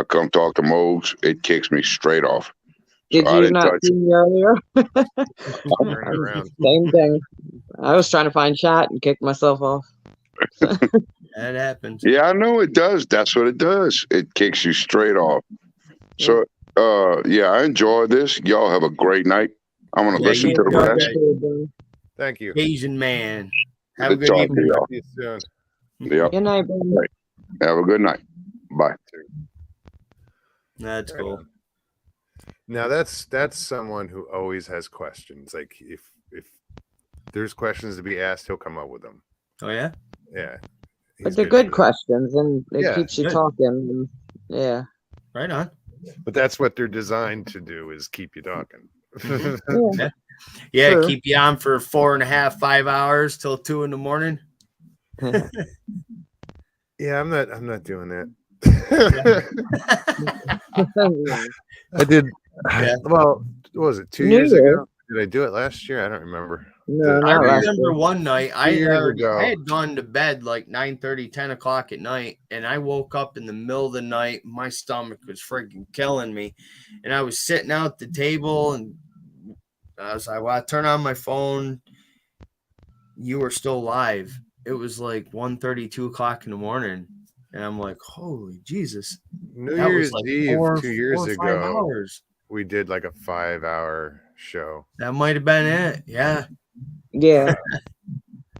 come talk to Mogs, it kicks me straight off. Did I you didn't not touch see me earlier? Turn it around. Same thing. I was trying to find chat and kicked myself off. That happens. Yeah, I know it does. That's what it does. It kicks you straight off. So, yeah, I enjoyed this. Y'all have a great night. I'm gonna Yeah, listen you to the enjoy rest. that. Thank you. Asian man. Have a Good good talk to evening. y'all. Talk to you soon. Yep. Good night, Ben. Have a good night. Bye. That's cool. Now that's someone who always has questions. Like if there's questions to be asked, he'll come up with them. Oh yeah. Yeah. But He's they're for good that. questions, and it Yeah, keeps you good. talking. And, yeah. Right on. But that's what they're designed to do is keep you talking. Yeah. Yeah, Sure. keep you on for 4.5, 5 hours till 2 a.m. Yeah, I'm not doing that. I did. Yeah. Well, what was it 2 New years Year. ago? Did I do it last year? I don't remember. No, I I not last remember year. one night I 2 years ago. had gone to bed like 9:30, 10 o'clock at night, and I woke up in the middle of the night. My stomach was freaking killing me, and I was sitting out at the table, and I was like, "Well, I turn on my phone. You were still live." It was like 1:30, 2 o'clock in the morning, and I'm like, "Holy Jesus!" New That Year's was like Eve 4 2 years or 5 ago. hours. We did like a 5-hour show. That might have been it. Yeah, Yeah.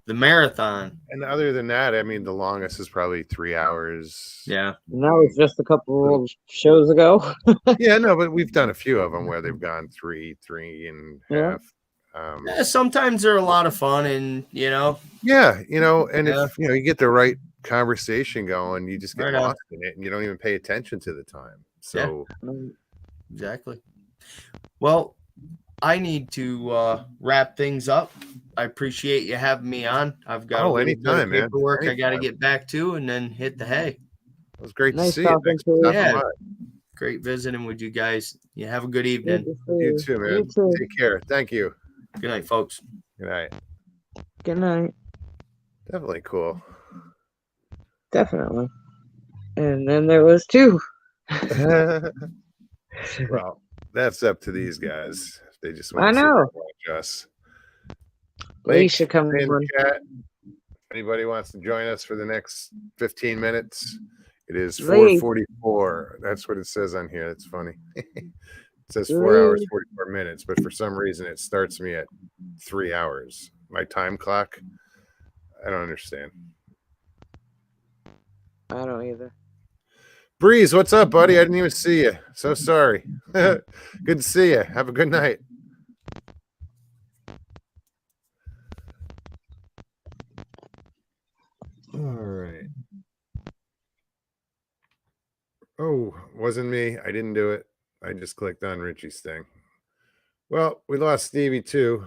the marathon. And other than that, I mean, the longest is probably 3 hours. Yeah. And that was just a couple of shows ago. Yeah, no, but we've done a few of them where they've gone three and a Yeah. half. Yeah, sometimes they're a lot of fun, and Yeah, and Yeah. if you get the right conversation going, you just get Right on. lost in it and you don't even pay attention to the time. So exactly. Well, I need to wrap things up. I appreciate you having me on. I've got a little bit of anytime, man. paperwork I got to Anytime. get back to, and then hit the hay. It was great to Nice see you. talking Thanks to for you. stopping Yeah. by. Great visiting with you guys. You have a good Good evening. to see You too, man. You too. Take care. Thank you. Good night, folks. Good night. Good night. Definitely cool. Definitely. And then there was two. Well, that's up to these guys. They just I want to sit there know. and watch us. Lee Link should come in on. chat. Anybody wants to join us for the next 15 minutes? It is Lee. 4:44. That's what it says on here. That's funny. It says 4 hours, Lee. 44 minutes, but for some reason it starts me at 3 hours. My time clock. I don't understand. I don't either. Breeze, what's up, buddy? I didn't even see you. So sorry. Good to see you. Have a good night. All right. Oh, wasn't me. I didn't do it. I just clicked on Richie's thing. Well, we lost Stevie too.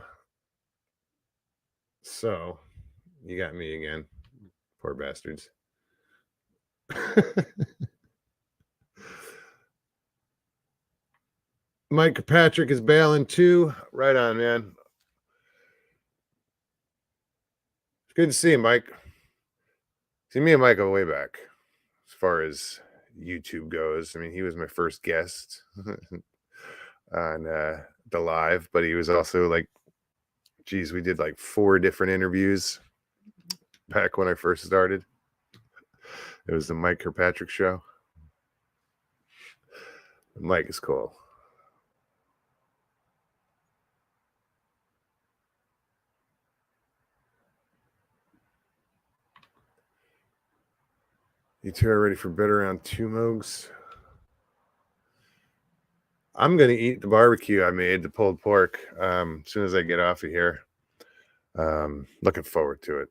So you got me again. Poor bastards. Mike Patrick is bailing too. Right on, man. It's good to see you, Mike. See, me and Mike go way back as far as YouTube goes. I mean, he was my first guest on the live, but he was also like, geez, we did like 4 different interviews back when I first started. It was the Mike Kirkpatrick show. Mike is cool. You two are ready for bed around 2, Mogs? I'm going to eat the barbecue I made, the pulled pork, as soon as I get off of here. Looking forward to it.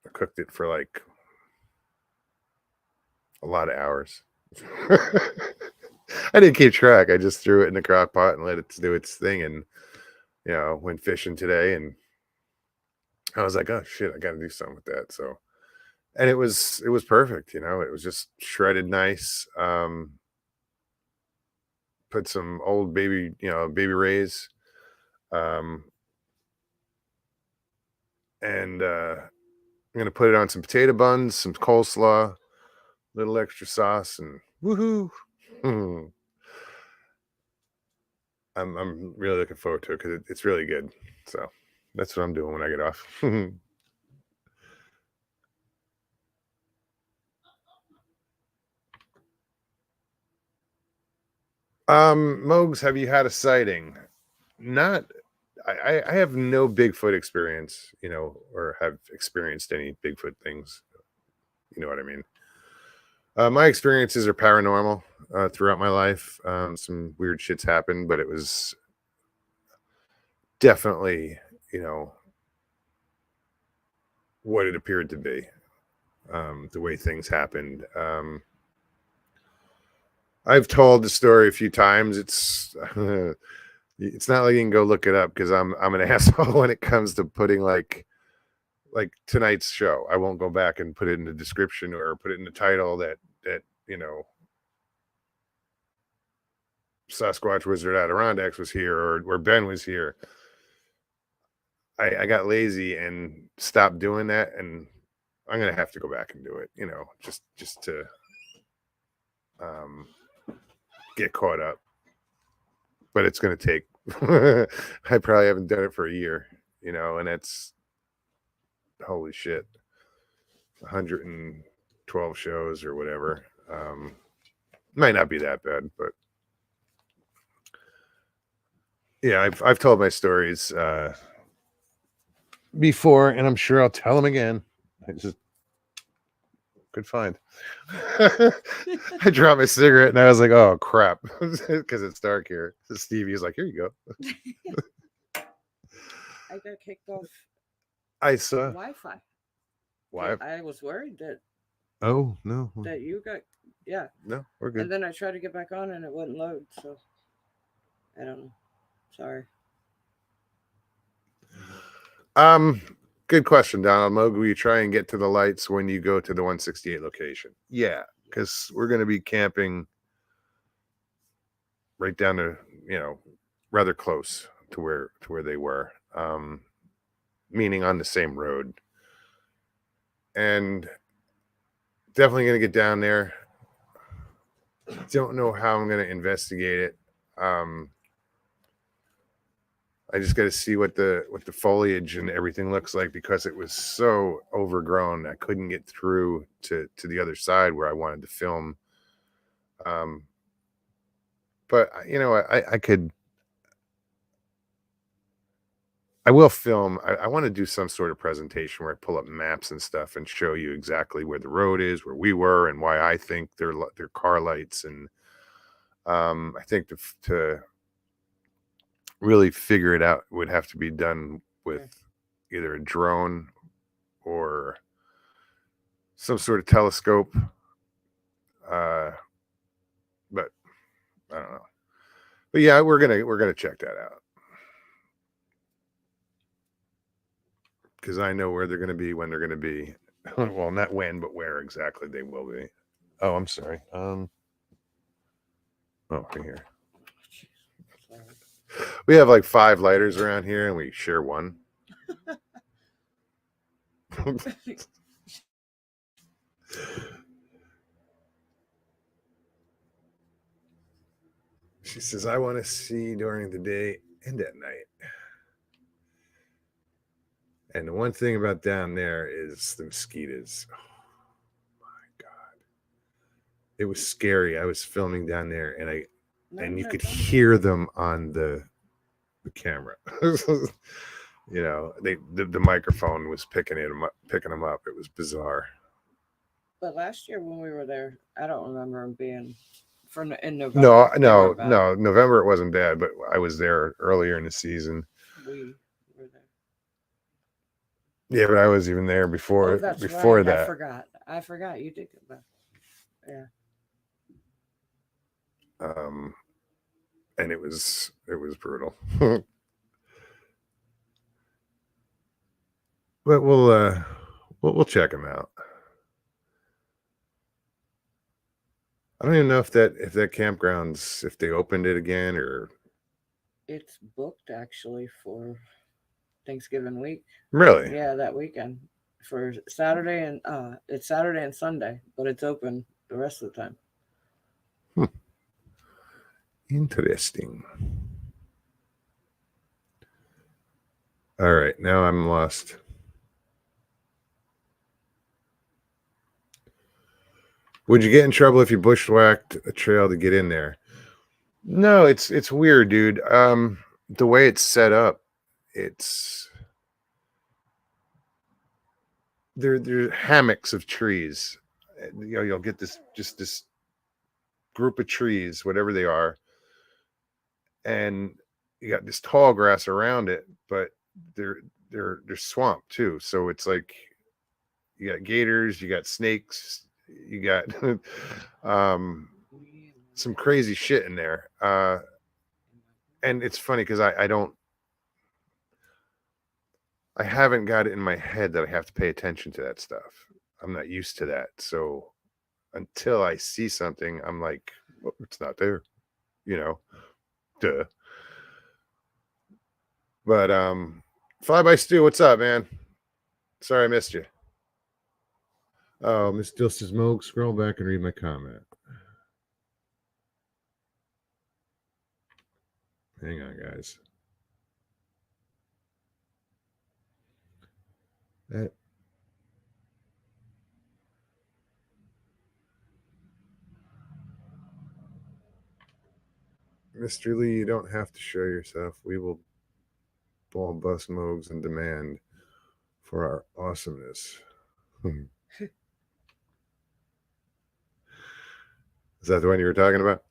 I cooked it for like a lot of hours. I didn't keep track. I just threw it in the crock pot and let it do its thing. And, you know, went fishing today. And I was like, oh, shit, I got to do something with that. So, and it was perfect. You know, it was just shredded nice. Put some old baby rays. And I'm going to put it on some potato buns, some coleslaw, little extra sauce, and woohoo. I'm really looking forward to it because it's really good. So that's what I'm doing when I get off. Mogs, have you had a sighting? Not. I have no Bigfoot experience, you know, or have experienced any Bigfoot things. You know what I mean? My experiences are paranormal throughout my life. Some weird shit's happened, but it was definitely, you know, what it appeared to be. The way things happened. I've told the story a few times. It's it's not like you can go look it up because I'm an asshole when it comes to putting like tonight's show. I won't go back and put it in the description or put it in the title that you know, Sasquatch Wizard Adirondacks was here or Ben was here. I got lazy and stopped doing that, and I'm gonna have to go back and do it, you know, just to get caught up. But it's gonna take I probably haven't done it for a year, you know, and that's holy shit. 112 shows or whatever. Might not be that bad, but yeah, I've told my stories before, and I'm sure I'll tell them again. I just good find. I dropped my cigarette and I was like, oh crap, because it's dark here. So Stevie was like, here you go. I got kicked off I saw Wi-Fi. why. I was worried Oh no. that you got, yeah. No, we're And good. then I tried to get back on and it wouldn't load. So I don't know. Sorry. Good question, Donald Moog. Will you try and get to the lights when you go to the 168 location? Yeah, because we're going to be camping right down to, rather close to where they were, meaning on the same road. And definitely going to get down there. Don't know how I'm going to investigate it. I just got to see what the foliage and everything looks like, because it was so overgrown. I couldn't get through to the other side where I wanted to film. But I will film. I want to do some sort of presentation where I pull up maps and stuff and show you exactly where the road is, where we were, and why I think they're car lights. And I think to really figure it out would have to be done with either a drone or some sort of telescope. But I don't know. But yeah, we're gonna check that out, because I know where they're gonna be when they're gonna be. Well, not when, but where exactly they will be. Oh, I'm sorry. Oh, right here. We have like 5 lighters around here, and we share one. She says, I want to see during the day and at night. And the one thing about down there is the mosquitoes. Oh my God. It was scary. I was filming down there, and you could hear them on the camera. The microphone was picking them up. It was bizarre. But last year when we were there, I don't remember them being in November. No. November it wasn't bad, but I was there earlier in the season. We were there. Yeah, but I was even there before. That's before right. that. I forgot you did get back. Yeah. And it was brutal. But we'll check them out. I don't even know if that campground's, if they opened it again, or it's booked actually for Thanksgiving week. Really? Yeah, that weekend for Saturday, and it's Saturday and Sunday, but it's open the rest of the time. Interesting. All right, now I'm lost. Would you get in trouble if you bushwhacked a trail to get in there? No, it's weird, dude. The way it's set up, there hammocks of trees. You'll get this group of trees, whatever they are, and you got this tall grass around it, but they're swamp too. So it's like you got gators, you got snakes, you got some crazy shit in there. And it's funny because I haven't got it in my head that I have to pay attention to that stuff. I'm not used to that. So until I see something, I'm like, well, it's not there, duh. But Fly by Stu, what's up, man? Sorry I missed you. Oh, Miss Dils's Moog, scroll back and read my comment. Hang on, guys. Mr. Lee, you don't have to show yourself. We will ball bust Moogs and demand for our awesomeness. Is that the one you were talking about?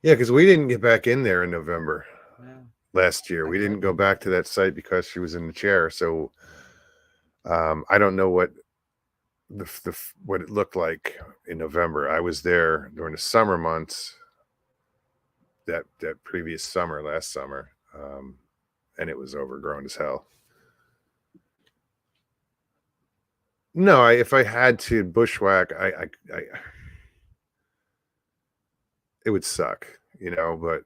Yeah, because we didn't get back in there in November last year. We didn't go back to that site because she was in the chair. So I don't know what what it looked like in November. I was there during the summer months. That previous summer, last summer, and it was overgrown as hell. No, if I had to bushwhack, I it would suck, but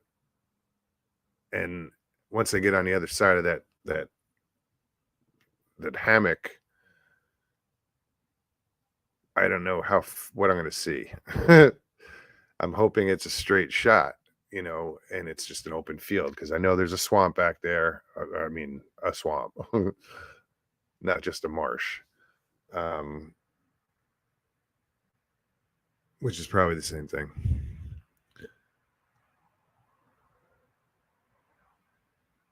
and once I get on the other side of that hammock, I don't know what I'm going to see. I'm hoping it's a straight shot, and it's just an open field, because I know there's a swamp back there. I mean, a swamp, not just a marsh. Which is probably the same thing.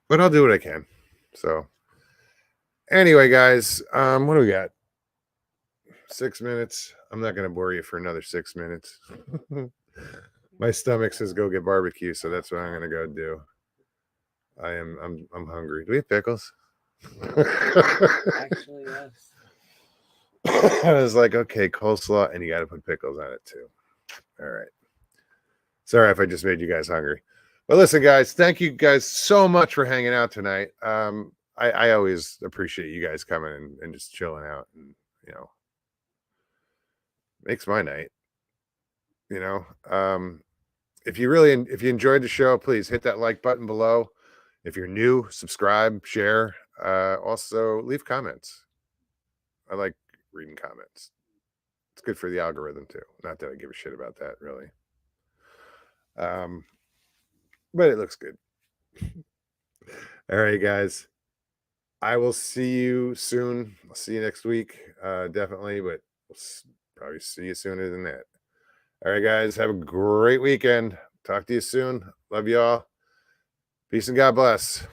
But I'll do what I can. So anyway, guys, what do we got? 6 minutes. I'm not going to bore you for another 6 minutes. My stomach says go get barbecue, so that's what I'm going to go do. I'm hungry. Do we have pickles? Actually, yes. I was like, okay, coleslaw, and you got to put pickles on it too. All right. Sorry if I just made you guys hungry. But listen, guys, thank you guys so much for hanging out tonight. I always appreciate you guys coming and just chilling out, and makes my night. If you enjoyed the show, please hit that like button below. If you're new, subscribe, share. Also leave comments. I like reading comments. It's good for the algorithm too. Not that I give a shit about that, really. But it looks good. All right, guys. I will see you soon. I'll see you next week. Definitely, but we'll probably see you sooner than that. All right, guys. Have a great weekend. Talk to you soon. Love you all. Peace and God bless.